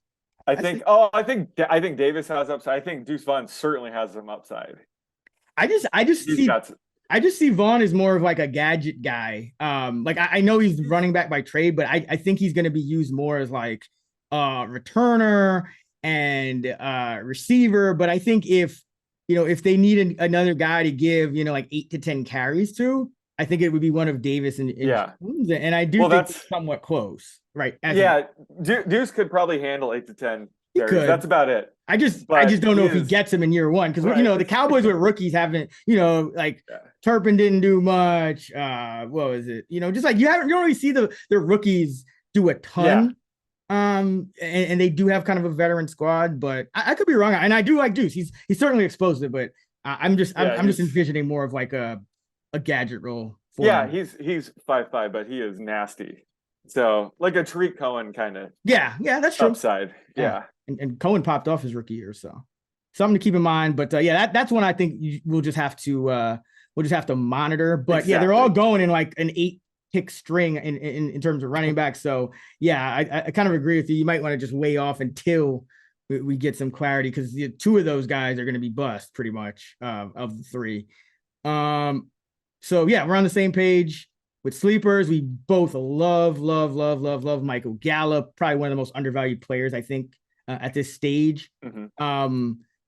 I think Davis has upside. I think Deuce Vaughn certainly has some upside. I just see Vaughn as more of like a gadget guy. I know he's running back by trade, but I think he's going to be used more as like a returner and receiver. But I think if they need another guy to give, like 8 to 10 carries to, I think it would be one of Davis and Jones. And I do think that's somewhat close, right? Deuce could probably handle 8 to 10 carries. Could. That's about it. I just don't know if he gets him in year 1, because the Cowboys with rookies haven't, Turpin didn't do much. What was it? Just like you don't really see the rookies do a ton. Yeah. And they do have kind of a veteran squad, but I could be wrong. And I do like Deuce. He's certainly explosive, but I'm just envisioning more of like a gadget role. For him. He's 5'5", but he is nasty. So like a Tariq Cohen kind of. Yeah, that's true. Upside. Yeah. And Cohen popped off his rookie year, so something to keep in mind. But that's one I think we'll just have to monitor. But exactly. They're all going in like an 8-pick string in terms of running back. So I kind of agree with you. You might want to just lay off until we get some clarity, because the 2 of those guys are going to be bust pretty much of the 3. So we're on the same page with sleepers. We both love Michael Gallup, probably one of the most undervalued players, I think, at this stage.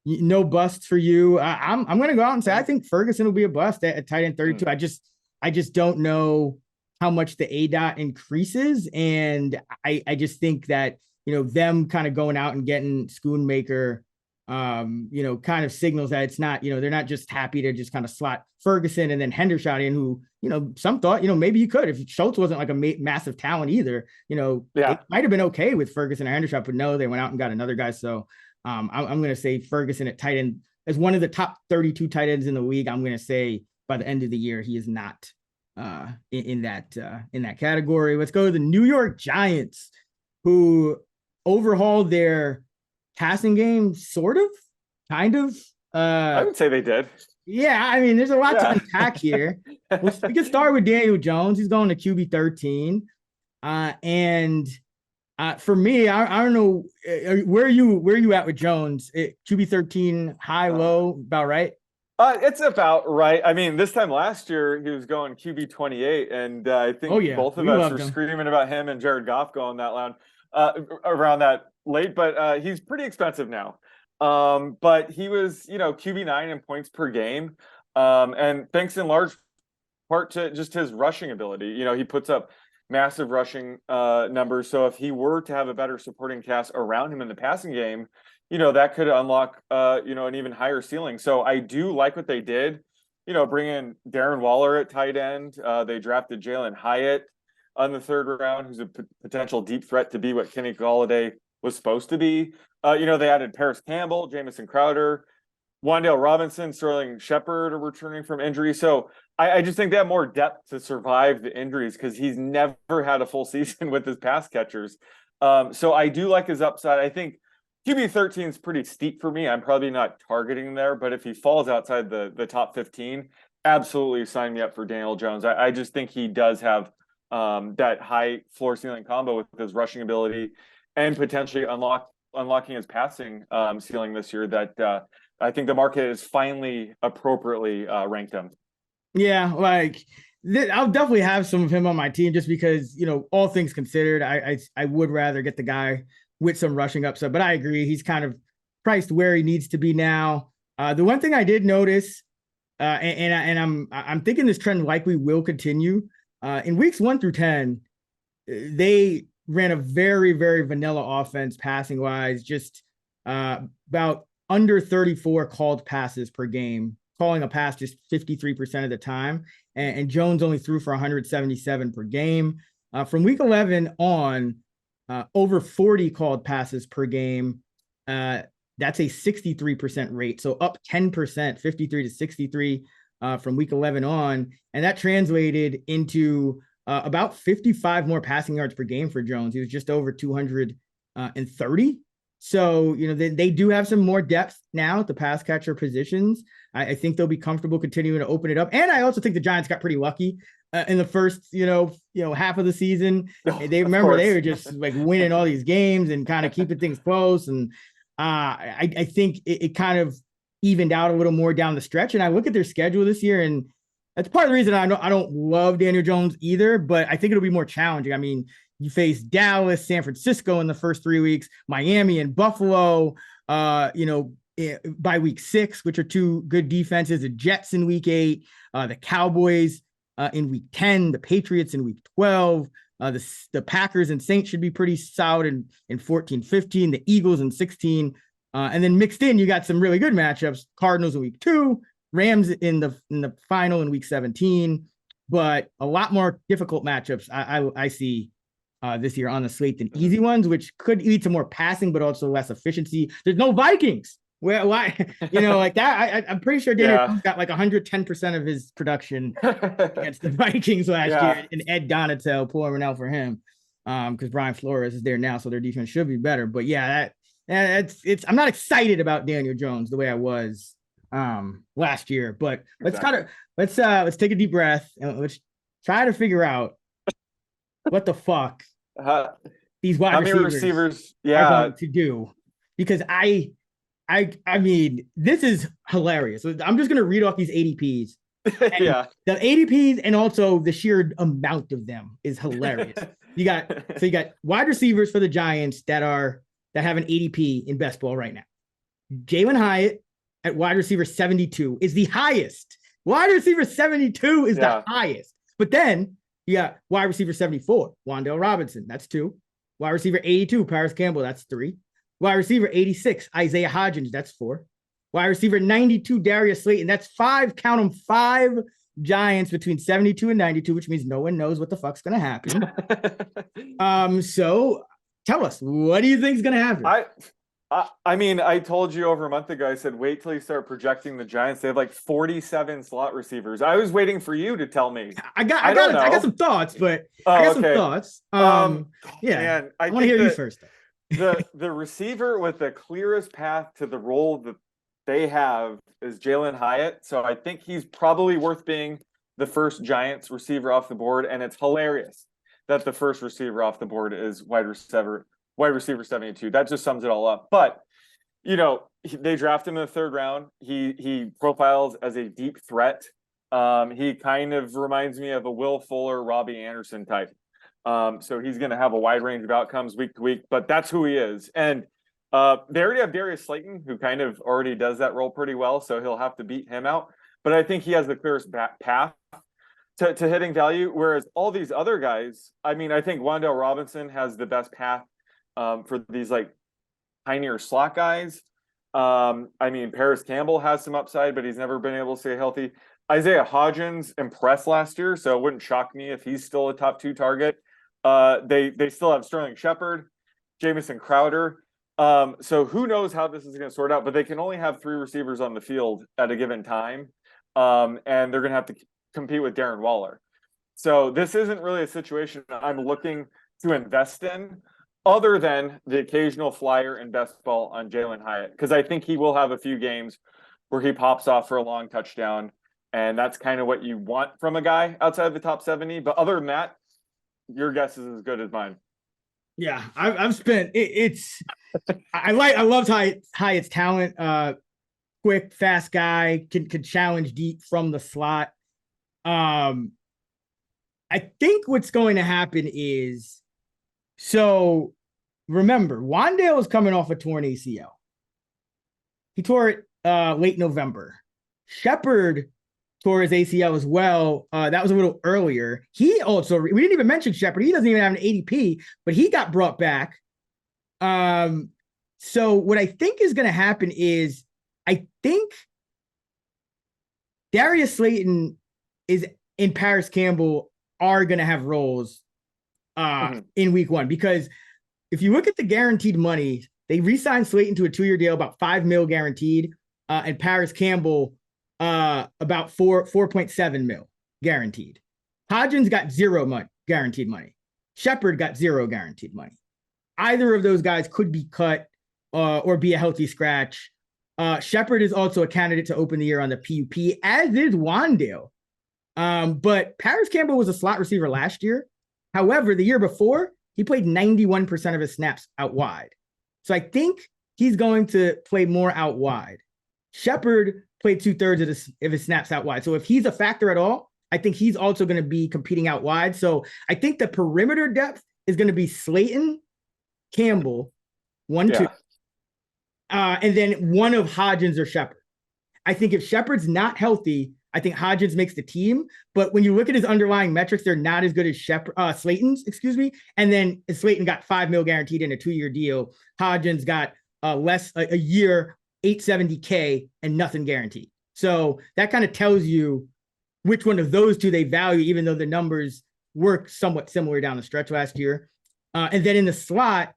No busts for you. I'm going to go out and say I think Ferguson will be a bust at tight end 32. I just don't know how much the ADOT increases, and I just think that them kind of going out and getting Schoonmaker kind of signals that it's not, they're not just happy to just kind of slot Ferguson and then Hendershot in, who, some thought, maybe you could, if Schultz wasn't like a massive talent either, it might have been okay with Ferguson or Hendershot, but no, they went out and got another guy. So I'm going to say Ferguson at tight end as one of the top 32 tight ends in the league. I'm going to say by the end of the year, he is not in that category. Let's go to the New York Giants, who overhauled their passing game, sort of, kind of. I would say they did. Yeah, I mean, there's a lot to unpack here. We can start with Daniel Jones. He's going to QB 13. And for me, I don't know, where are you at with Jones? QB 13, high, low, about right? It's about right. I mean, this time last year, he was going QB 28, and I think both of us were screaming about him and Jared Goff going that loud, around that late, but he's pretty expensive now. But he was, QB 9 in points per game. And thanks in large part to just his rushing ability. He puts up massive rushing numbers. So if he were to have a better supporting cast around him in the passing game, that could unlock, an even higher ceiling. So I do like what they did, bring in Darren Waller at tight end. They drafted Jalen Hyatt on the third round, who's a potential deep threat to be what Kenny Golladay was supposed to be. They added Paris Campbell, Jamison Crowder, Wan'Dale Robinson, Sterling Shepard are returning from injury. So I just think they have more depth to survive the injuries because he's never had a full season with his pass catchers. So I do like his upside. I think QB 13 is pretty steep for me. I'm probably not targeting there, but if he falls outside the top 15, absolutely sign me up for Daniel Jones. I just think he does have that high floor ceiling combo with his rushing ability and potentially unlocking his passing ceiling this year that I think the market is finally appropriately ranked him. Yeah, I'll definitely have some of him on my team just because, all things considered, I would rather get the guy with some rushing upside, but I agree. He's kind of priced where he needs to be now. The one thing I did notice, and I'm thinking this trend likely will continue. In weeks 1 through 10, they ran a very, very vanilla offense passing wise, just about under 34 called passes per game, calling a pass just 53% of the time. And Jones only threw for 177 per game. From week 11 on, over 40 called passes per game. That's a 63% rate. So up 10%, 53 to 63 from week 11 on. And that translated into about 55 more passing yards per game for Jones. He was just over 230. So, they do have some more depth now at the pass catcher positions. I think they'll be comfortable continuing to open it up. And I also think the Giants got pretty lucky in the first, half of the season. They were just winning all these games and kind of keeping things close. And I think it kind of evened out a little more down the stretch. And I look at their schedule this year, and that's part of the reason I don't love Daniel Jones either, but I think it'll be more challenging. I mean, you face Dallas, San Francisco in the first 3 weeks, Miami and Buffalo, by week 6, which are two good defenses, the Jets in week 8, the Cowboys in week 10, the Patriots in week 12, the Packers and Saints should be pretty solid in 14, 15, the Eagles in 16. And then mixed in, you got some really good matchups, Cardinals in week 2, Rams in the final in week 17, but a lot more difficult matchups I see this year on the slate than easy ones, which could lead to more passing, but also less efficiency. There's no Vikings. Why? That. I'm pretty sure Daniel Jones got 110% of his production against the Vikings last year, and Ed Donatel pouring out for him because Brian Flores is there now, so their defense should be better. But it's. I'm not excited about Daniel Jones the way I was last year. But let's take a deep breath and let's try to figure out what the fuck these wide receivers are going to do, because I mean, this is hilarious. I'm just going to read off these ADPs. The ADPs and also the sheer amount of them is hilarious. You got wide receivers for the Giants that have an ADP in best ball right now. Jalen Hyatt at wide receiver 72 is the highest. Wide receiver 72 is the highest. But then you got wide receiver 74, Wan'Dale Robinson. That's 2. Wide receiver 82, Paris Campbell. That's 3. Wide receiver 86, Isaiah Hodgins. That's 4. Wide receiver 92, Darius Slayton. That's 5. Count them, 5 Giants between 72 and 92, which means no one knows what the fuck's going to happen. So tell us, what do you think is going to happen? I mean, I told you over a month ago, I said, wait till you start projecting the Giants. They have like 47 slot receivers. I was waiting for you to tell me. I got some thoughts, but I Oh, got some okay. thoughts. Yeah, Man, I want to hear you first. The receiver with the clearest path to the role that they have is Jalen Hyatt. So I think he's probably worth being the first Giants receiver off the board. And it's hilarious that the first receiver off the board is wide receiver 72. That just sums it all up. But they draft him in the third round. He profiles as a deep threat. He kind of reminds me of a Will Fuller, Robbie Anderson type. So he's going to have a wide range of outcomes week to week, but that's who he is. And they already have Darius Slayton, who kind of already does that role pretty well, so he'll have to beat him out. But I think he has the clearest path to hitting value, whereas all these other guys, I mean, I think Wan'Dale Robinson has the best path for these like tinier slot guys. I mean, Paris Campbell has some upside, but he's never been able to stay healthy. Isaiah Hodgins impressed last year, so it wouldn't shock me if he's still a top 2 target. They still have Sterling Shepard, Jamison Crowder. So who knows how this is going to sort out, but they can only have 3 receivers on the field at a given time. And they're going to have to compete with Darren Waller. So this isn't really a situation I'm looking to invest in, other than the occasional flyer and best ball on Jalen Hyatt, because I think he will have a few games where he pops off for a long touchdown. And that's kind of what you want from a guy outside of the top 70. But other than that, your guess is as good as mine. Yeah, I've spent it's I love Hyatt's talent. Quick, fast guy, can challenge deep from the slot. I think what's going to happen is, so remember, Wan'Dale is coming off a torn ACL. He tore it late November. Shepard tore his ACL as well. That was a little earlier. He also, we didn't even mention Shepard. He doesn't even have an ADP, but he got brought back. So what I think is going to happen is, I think Darius Slayton and Paris Campbell are going to have roles in week 1, because if you look at the guaranteed money, they re-signed Slayton to a 2-year deal, about $5 million guaranteed, and Paris Campbell about 4.7 mil guaranteed. Hodgins got 0 guaranteed money. Shepard got 0 guaranteed money. Either of those guys could be cut or be a healthy scratch. Shepard is also a candidate to open the year on the PUP, as is Wan'Dale. But Paris Campbell was a slot receiver last year. However, the year before, he played 91% of his snaps out wide. So I think he's going to play more out wide. Shepard played 2/3 of his snaps out wide. So if he's a factor at all, I think he's also going to be competing out wide. So I think the perimeter depth is going to be Slayton, Campbell, 1-2. And then one of Hodgins or Shepard. I think if Shepard's not healthy, I think Hodgins makes the team. But when you look at his underlying metrics, they're not as good as Slayton's, And then Slayton got $5 million guaranteed in a 2-year deal. Hodgins got a year, $870K and nothing guaranteed. So that kind of tells you which one of those two they value, even though the numbers work somewhat similar down the stretch last year. And then in the slot,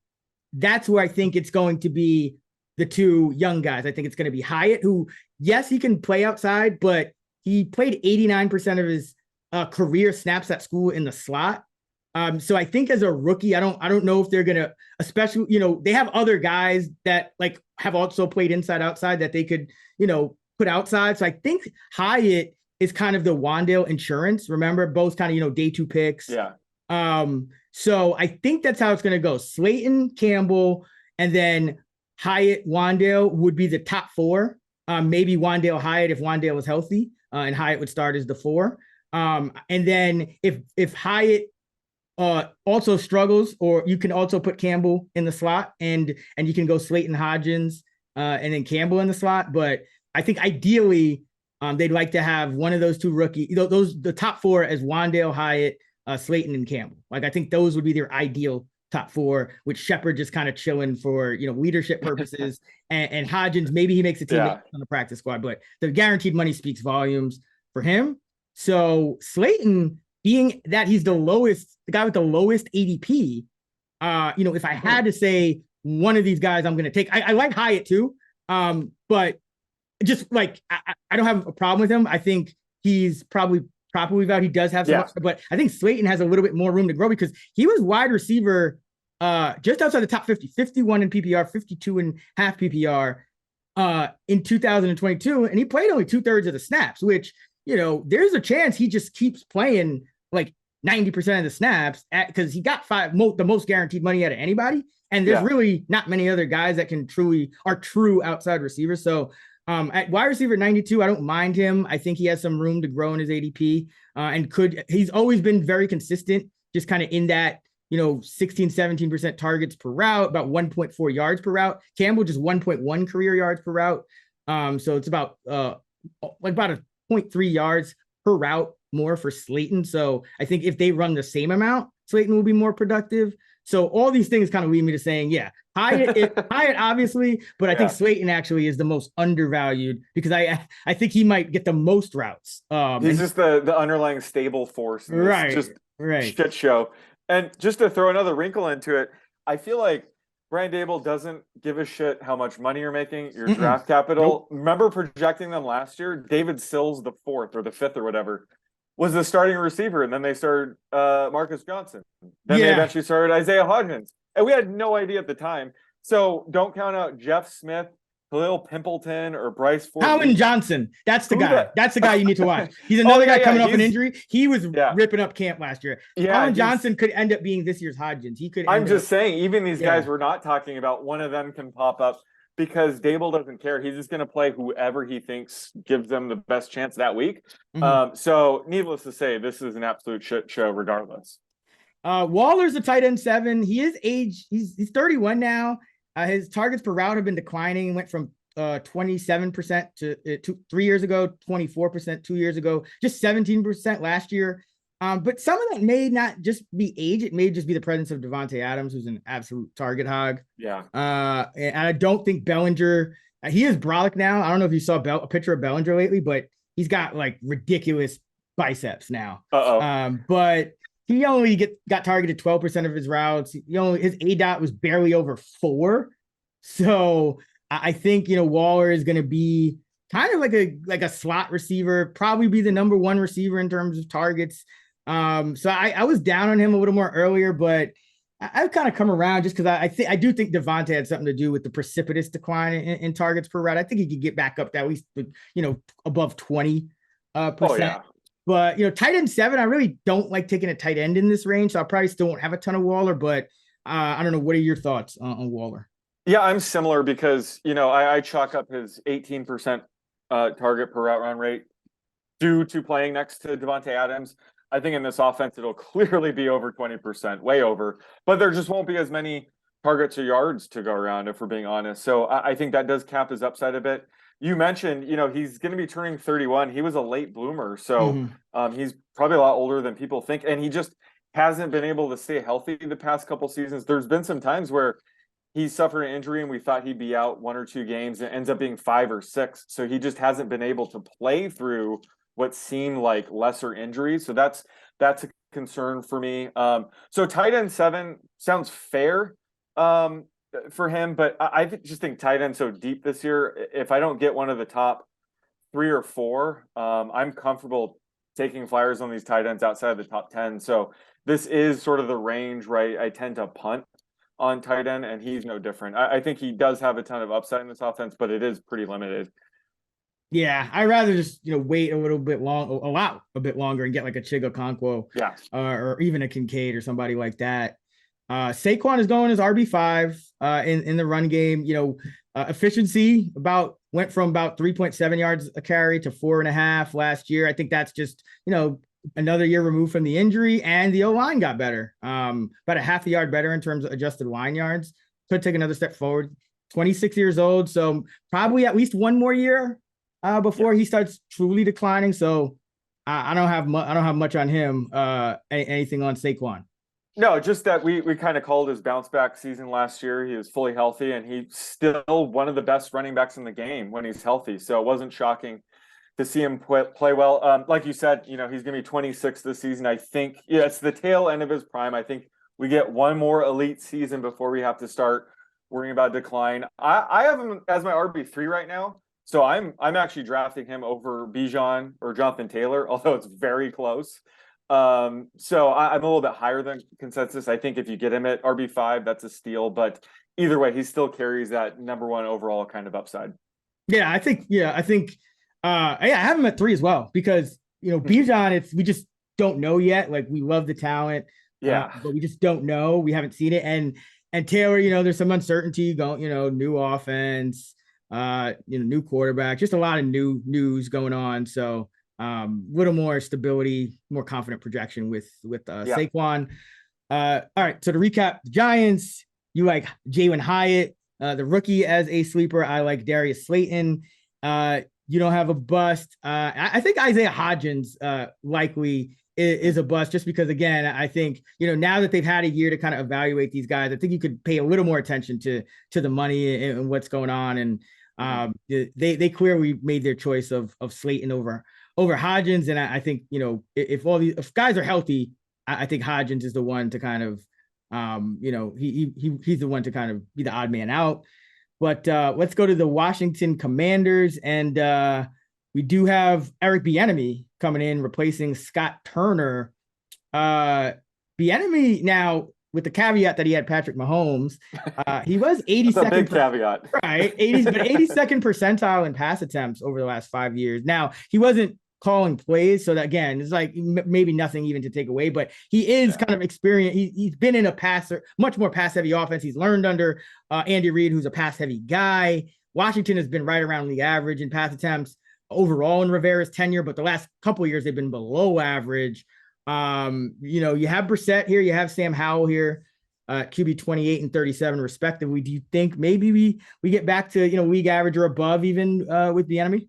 that's where I think it's going to be the 2 young guys. I think it's going to be Hyatt, who, yes, he can play outside, but he played 89% of his career snaps at school in the slot. So I think as a rookie, I don't know if they're going to, especially, they have other guys that like have also played inside outside that they could, put outside. So I think Hyatt is kind of the Wan'Dale insurance. Remember, both kind of, day 2 picks. Yeah. So I think that's how it's going to go. Slayton, Campbell, and then Hyatt, Wan'Dale would be the top 4. Maybe Wan'Dale, Hyatt if Wan'Dale was healthy, and Hyatt would start as the 4. And then if Hyatt also struggles, or you can also put Campbell in the slot, and you can go Slayton, Hodgins, and then Campbell in the slot. But I think ideally they'd like to have one of those 2 rookie, the top 4 as Wan'Dale, Hyatt, Slayton, and Campbell. Like I think those would be their ideal top 4, with Shepard just kind of chilling for leadership purposes, and Hodgins, maybe he makes a team on the practice squad, but the guaranteed money speaks volumes for him. So Slayton, being that he's the guy with the lowest ADP, if I had to say one of these guys I'm going to take. I like Hyatt too, but just like I don't have a problem with him. I think he's probably properly valued. He does have some, but I think Slayton has a little bit more room to grow because he was wide receiver just outside the top 50, 51 in PPR, 52 in half PPR in 2022, and he played only 2/3 of the snaps, which, you know, there's a chance he just keeps playing like 90% of the snaps because he got the most guaranteed money out of anybody. And there's really not many other guys that can are true outside receivers. So at wide receiver 92, I don't mind him. I think he has some room to grow in his ADP he's always been very consistent, just kind of in that, you know, 16, 17% targets per route, about 1.4 yards per route. Campbell just 1.1 career yards per route. So it's about a 0.3 yards per route more for Slayton. So I think if they run the same amount, Slayton will be more productive. So all these things kind of lead me to saying, Hyatt obviously, but I think Slayton actually is the most undervalued because I think he might get the most routes. He's just the underlying stable force. Just shit show. And just to throw another wrinkle into it, I feel like Brian Daboll doesn't give a shit how much money you're making, your draft capital. Nope. Remember projecting them last year? David Sills, the 4th or the 5th or whatever, was the starting receiver. And then they started Marcus Johnson. Then they eventually started Isaiah Hodgins. And we had no idea at the time. So don't count out Jeff Smith, Khalil Pimpleton, or Bryce Ford. Colin Johnson. That's the guy. That's the guy you need to watch. He's another guy coming off an injury. He was ripping up camp last year. Colin Johnson could end up being this year's Hodgins. I'm just saying, even these guys we're not talking about, one of them can pop up because Daboll doesn't care. He's just going to play whoever he thinks gives them the best chance that week. So needless to say, this is an absolute shit show regardless. Waller's a tight end 7. He is he's 31 now. His targets per route have been declining. Went from 27% to 3 years ago, 24% 2 years ago, just 17% last year. But some of that may not just be age. It may just be the presence of Devontae Adams, who's an absolute target hog. Yeah. And I don't think Bellinger, he is brolic now. I don't know if you saw a picture of Bellinger lately, but he's got like ridiculous biceps now. But he only got targeted 12% of his routes. His ADOT was barely over 4. So I think, Waller is going to be kind of like a slot receiver, probably be the number 1 receiver in terms of targets. So I was down on him a little more earlier, but I've kind of come around just because I do think Devontae had something to do with the precipitous decline in targets per route. I think he could get back up to at least, above 20%. But, tight end 7, I really don't like taking a tight end in this range. So I probably still won't have a ton of Waller, but I don't know. What are your thoughts on Waller? Yeah, I'm similar because, I chalk up his 18% target per route run rate due to playing next to Devontae Adams. I think in this offense, it'll clearly be over 20%, way over, but there just won't be as many targets or yards to go around, if we're being honest. So I think that does cap his upside a bit. You mentioned, he's going to be turning 31. He was a late bloomer. So he's probably a lot older than people think. And he just hasn't been able to stay healthy the past couple seasons. There's been some times where he suffered an injury and we thought he'd be out 1 or 2 games. And it ends up being 5 or 6. So he just hasn't been able to play through what seemed like lesser injuries. So that's a concern for me. So tight end 7 sounds fair for him, but I just think tight end so deep this year. If I don't get one of the top 3 or 4, I'm comfortable taking flyers on these tight ends outside of the top 10. So this is sort of the range, right? I tend to punt on tight end, and he's no different. I think he does have a ton of upside in this offense, but it is pretty limited. Yeah, I'd rather just wait a bit longer and get like a Chigokonkwo, or even a Kincaid or somebody like that. Saquon is going as RB5 in the run game. Efficiency went from about 3.7 yards a carry to 4.5 last year. I think that's just another year removed from the injury, and the O-line got better, about a half a yard better in terms of adjusted line yards. Could take another step forward. 26 years old, so probably at least one more year before he starts truly declining. So I don't have much on him. Anything on Saquon? No, just that we kind of called his bounce back season last year. He was fully healthy, and he's still one of the best running backs in the game when he's healthy. So it wasn't shocking to see him play well. Like you said, he's going to be 26 this season. I think it's the tail end of his prime. I think we get one more elite season before we have to start worrying about decline. I have him as my RB3 right now. So I'm actually drafting him over Bijan or Jonathan Taylor, although it's very close. So I'm a little bit higher than consensus. I think if you get him at RB5, that's a steal. But either way, he still carries that number one overall kind of upside. Yeah, I think I have him at 3 as well, because Bijan, we just don't know yet. Like, we love the talent, Yeah. but we just don't know. We haven't seen it. And Taylor, there's some uncertainty going, new offense, new quarterback, just a lot of new news going on. So little more stability, more confident projection with Saquon. All right. So to recap, the Giants, you like Jalen Hyatt, the rookie, as a sleeper. I like Darius Slayton. You don't have a bust. I think Isaiah Hodgins likely is a bust, just because, again, I think, now that they've had a year to kind of evaluate these guys, I think you could pay a little more attention to the money and what's going on. And they clearly made their choice of Slayton over Hodgins. And I think, if guys are healthy, I think Hodgins is the one to kind of, he's the one to kind of be the odd man out. But let's go to the Washington Commanders, and we do have Eric Bieniemy coming in, replacing Scott Turner. Bieniemy, now, with the caveat that he had Patrick Mahomes, he was 82nd. That's a big caveat, right? 82nd percentile in pass attempts over the last 5 years. Now, he wasn't calling plays, so that, again, it's like maybe nothing even to take away, but he is kind of experienced. He's been in a much more pass heavy offense. He's learned under Andy Reid, who's a pass heavy guy. Washington has been right around the average in pass attempts overall in Rivera's tenure, but the last couple of years they've been below average. You have Brissett here, you have Sam Howell here, QB 28 and 37 respectively. Do you think maybe we get back to league average or above even with Bieniemy?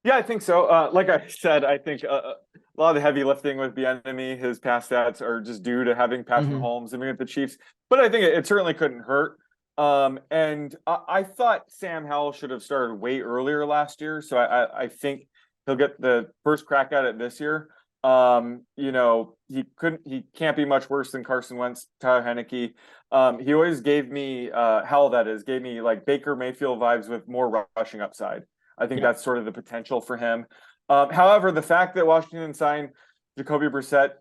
Yeah, I think so. Like I said, I think a lot of the heavy lifting with Bieniemy, his pass stats are just due to having Patrick Mahomes and being at the Chiefs. But I think it certainly couldn't hurt. And I thought Sam Howell should have started way earlier last year, so I think he'll get the first crack at it this year. He can't be much worse than Carson Wentz, Tyler Heineke. He always gave me gave me like Baker Mayfield vibes with more rushing upside. I think that's sort of the potential for him. However, the fact that Washington signed Jacoby Brissett,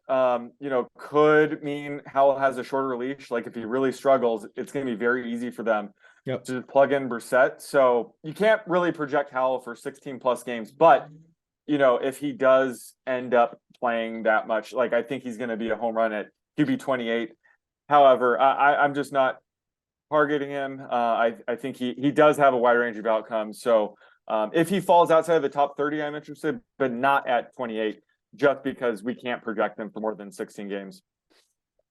could mean Howell has a shorter leash. Like, if he really struggles, it's going to be very easy for them to just plug in Brissett. So you can't really project Howell for 16 plus games, but if he does end up playing that much, like, I think he's going to be a home run at QB 28. However, I'm just not targeting him. I think he does have a wide range of outcomes. So if he falls outside of the top 30, I'm interested, but not at 28, just because we can't project him for more than 16 games.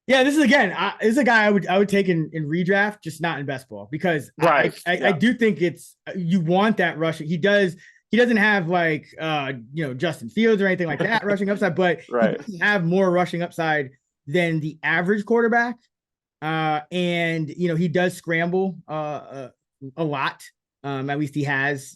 Yeah, this is a guy I would take in redraft, just not in best ball, because I do think you want that rushing. He doesn't have like Justin Fields or anything like that rushing upside, but he does have more rushing upside than the average quarterback. And he does scramble a lot. At least he has,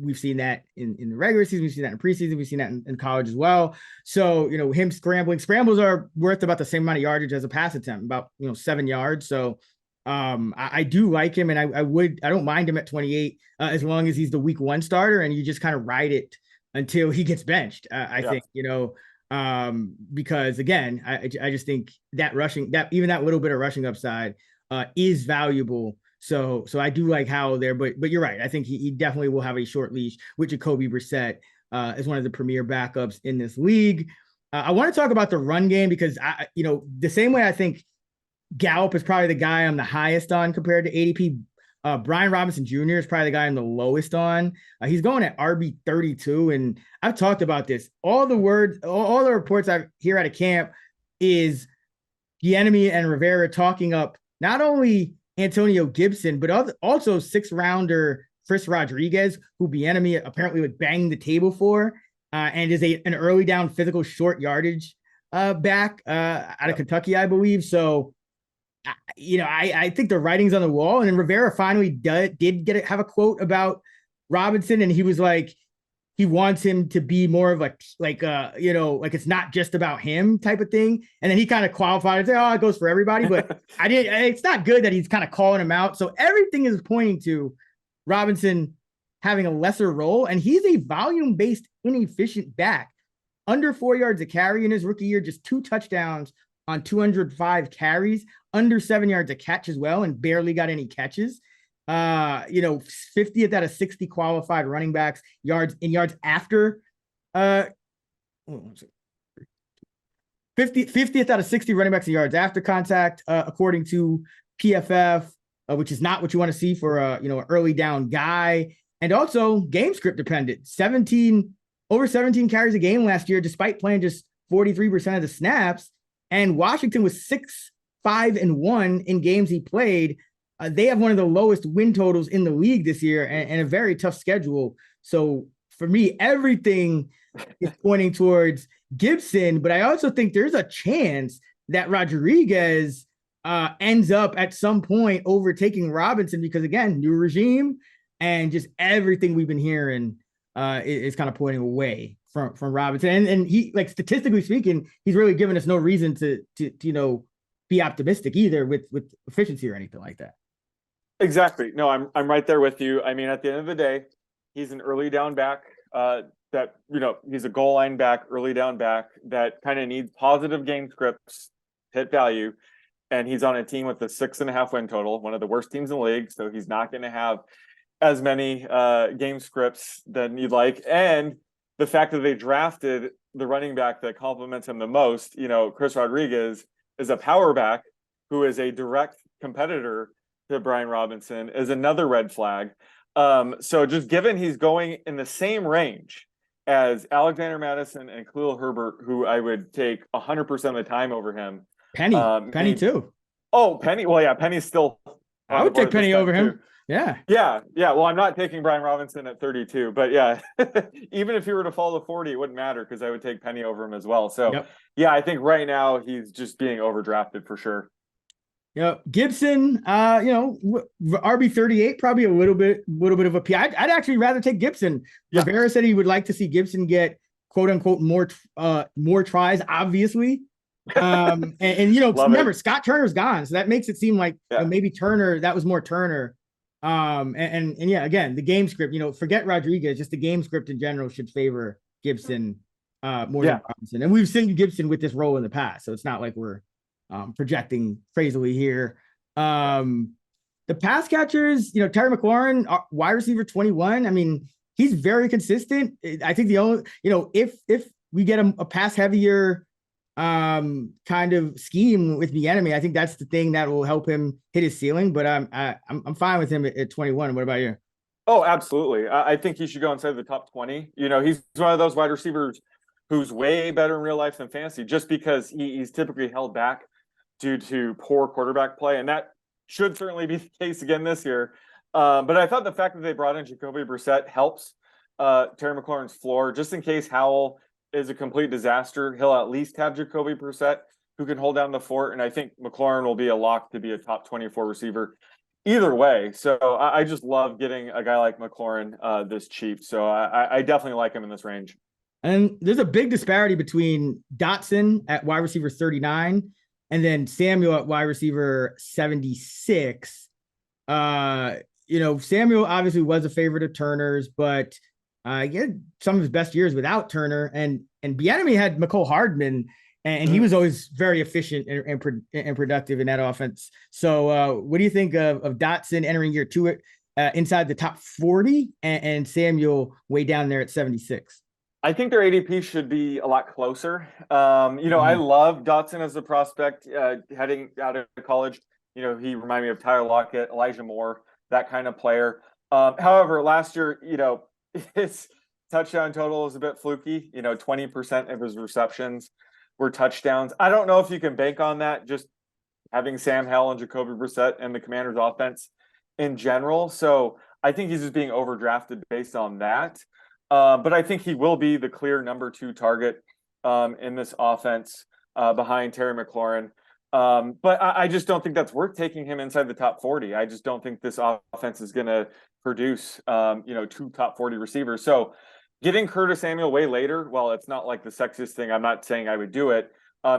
we've seen that in the regular season, we've seen that in preseason, we've seen that in college as well. So, him scrambles are worth about the same amount of yardage as a pass attempt, about 7 yards. So I do like him, and I don't mind him at 28 as long as he's the week 1 starter and you just kind of ride it until he gets benched. I think, because, again, I just think that even that little bit of rushing upside is valuable. So I do like Howell there, but you're right. I think he definitely will have a short leash with Jacoby Brissett as one of the premier backups in this league. I want to talk about the run game, because the same way I think Gallup is probably the guy I'm the highest on compared to ADP. Brian Robinson Jr. is probably the guy I'm the lowest on. He's going at RB 32, and I've talked about this. All the reports I hear out of camp is Bieniemy and Rivera talking up not only Antonio Gibson, but also 6th rounder Chris Rodriguez, who Bieniemy apparently would bang the table for, and is an early down physical short yardage back out of Kentucky, I believe. So, I think the writing's on the wall. And then Rivera finally did have a quote about Robinson, and he was like, he wants him to be more of like it's not just about him type of thing. And then he kind of qualified and say, oh, it goes for everybody. But it's not good that he's kind of calling him out. So everything is pointing to Robinson having a lesser role, and he's a volume-based, inefficient back. Under 4 yards a carry in his rookie year, just 2 touchdowns on 205 carries, under 7 yards a catch as well, and barely got any catches. 50th out of 60 qualified running backs, yards after 50th out of 60 running backs in yards after contact, according to PFF, which is not what you want to see for an early down guy. And also game script dependent, over 17 carries a game last year, despite playing just 43% of the snaps. And Washington was 6-5-1 in games he played. They have one of the lowest win totals in the league this year, and a very tough schedule. So for me, everything is pointing towards Gibson, but I also think there's a chance that Rodriguez ends up at some point overtaking Robinson, because again, new regime, and just everything we've been hearing is kind of pointing away from Robinson. And he, like, statistically speaking, he's really given us no reason to be optimistic either with efficiency or anything like that. Exactly. No, I'm right there with you. I mean, at the end of the day, he's an early down back he's a goal line back, early down back that kind of needs positive game scripts, hit value. And he's on a team with a 6.5 win total, one of the worst teams in the league. So he's not going to have as many game scripts than you'd like. And the fact that they drafted the running back that complements him the most, Chris Rodriguez, is a power back who is a direct competitor to Brian Robinson, is another red flag. So just given he's going in the same range as Alexander Madison and Khalil Herbert, who I would take 100% of the time over him. Penny too. Oh, Penny. Well, yeah, Penny's still. I would take Penny over him. Yeah. Well, I'm not taking Brian Robinson at 32, but yeah, even if he were to fall to 40, it wouldn't matter because I would take Penny over him as well. So yeah, I think right now he's just being overdrafted for sure. Gibson, RB 38, probably a little bit of a P. I'd actually rather take Gibson. Rivera said he would like to see Gibson get quote unquote more tries, obviously. Remember, Scott Turner's gone, so that makes it seem like maybe Turner, that was more Turner. Again, the game script, forget Rodriguez, just the game script in general should favor Gibson more than Robinson. And we've seen Gibson with this role in the past, so it's not like we're projecting crazily here. The pass catchers, Terry McLaurin, wide receiver 21. I mean, he's very consistent. I think the only, if we get a pass heavier kind of scheme with the enemy, I think that's the thing that will help him hit his ceiling. But I'm fine with him at 21. What about you? Oh, absolutely. I think he should go inside the top 20. He's one of those wide receivers who's way better in real life than fantasy, just because he's typically held back due to poor quarterback play. And that should certainly be the case again this year. But I thought the fact that they brought in Jacoby Brissett helps Terry McLaurin's floor, just in case Howell is a complete disaster. He'll at least have Jacoby Brissett who can hold down the fort. And I think McLaurin will be a lock to be a top 24 receiver either way. So I just love getting a guy like McLaurin this cheap. So I definitely like him in this range. And there's a big disparity between Dotson at wide receiver 39 and then Samuel at wide receiver 76. Samuel obviously was a favorite of Turner's, but he had some of his best years without Turner, and Bieniemy had McCole Hardman, and he was always very efficient and productive in that offense. So what do you think of Dotson entering year 2 inside the top 40 and Samuel way down there at 76? I think their ADP should be a lot closer. I love Dotson as a prospect heading out of college. He reminded me of Tyler Lockett, Elijah Moore, that kind of player. However, last year, his touchdown total is a bit fluky. 20% of his receptions were touchdowns. I don't know if you can bank on that, just having Sam Howell and Jacoby Brissett and the Commanders offense in general. So I think he's just being overdrafted based on that. But I think he will be the clear number 2 target in this offense behind Terry McLaurin. But I just don't think that's worth taking him inside the top 40. I just don't think this offense is going to produce, 2 top 40 receivers. So getting Curtis Samuel way later, while it's not like the sexiest thing, I'm not saying I would do it.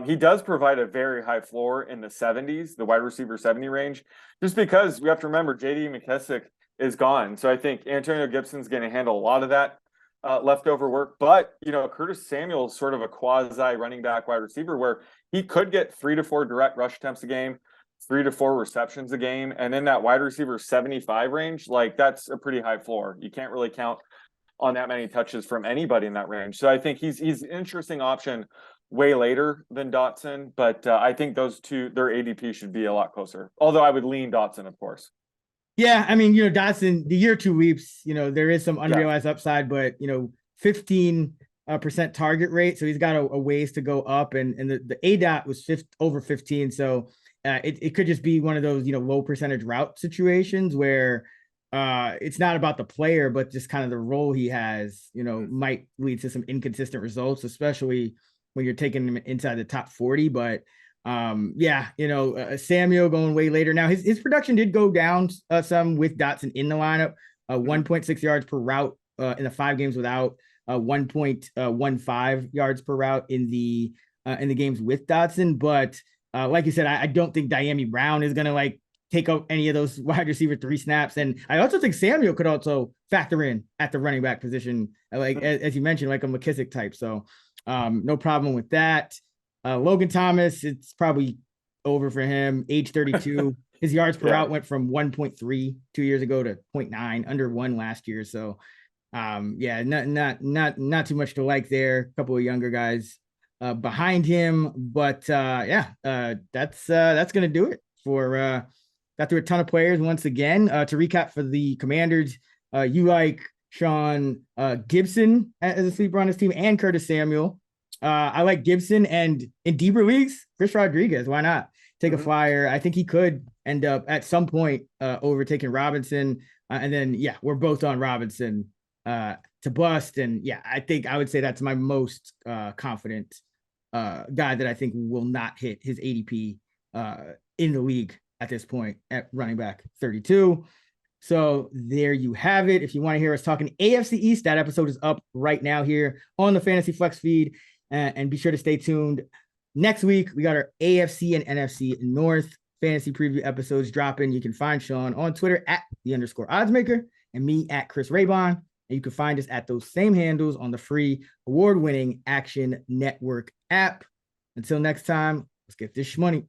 He does provide a very high floor in the 70s, the wide receiver 70 range, just because we have to remember JD McKissick is gone. So I think Antonio Gibson's going to handle a lot of that leftover work. But, Curtis Samuel is sort of a quasi running back wide receiver where he could get 3 to 4 direct rush attempts a game, 3 to 4 receptions a game. And in that wide receiver 75 range, like that's a pretty high floor. You can't really count on that many touches from anybody in that range. So I think he's an interesting option way later than Dotson, but I think those two, their ADP should be a lot closer. Although I would lean Dotson, of course. Yeah, I mean, Dotson, the year two leaps, there is some unrealized upside, but 15% target rate, so he's got a ways to go up, and the ADOT was over 15, so it could just be one of those low percentage route situations where it's not about the player, but just kind of the role he has, might lead to some inconsistent results, especially when you're taking him inside the top 40. But Samuel going way later. Now his production did go down some with Dotson in the lineup, 1.6 yards per route in the 5 games without, 1.15 yards per route in the games with Dotson. But like you said, I don't think Diami Brown is going to take out any of those wide receiver 3 snaps. And I also think Samuel could also factor in at the running back position, as you mentioned, like a McKissick type. So no problem with that. Logan Thomas, it's probably over for him. Age 32. His yards per route went from 1.3 2 years ago to 0.9, under 1 last year. So not too much to like there. A couple of younger guys behind him, but that's gonna do it for got through a ton of players once again. To recap for the Commanders, you like Sean Gibson as a sleeper on his team and Curtis Samuel. I like Gibson, and in deeper leagues, Chris Rodriguez. Why not take a flyer? I think he could end up at some point overtaking Robinson. And then, we're both on Robinson to bust. And I think I would say that's my most confident guy that I think will not hit his ADP in the league at this point at running back 32. So there you have it. If you want to hear us talking AFC East, that episode is up right now here on the Fantasy Flex feed. And be sure to stay tuned. Next week, we got our AFC and NFC North fantasy preview episodes dropping. You can find Sean on Twitter at @the_oddsmaker and me at Chris Raybon. And you can find us at those same handles on the free award-winning Action Network app. Until next time, let's get this money.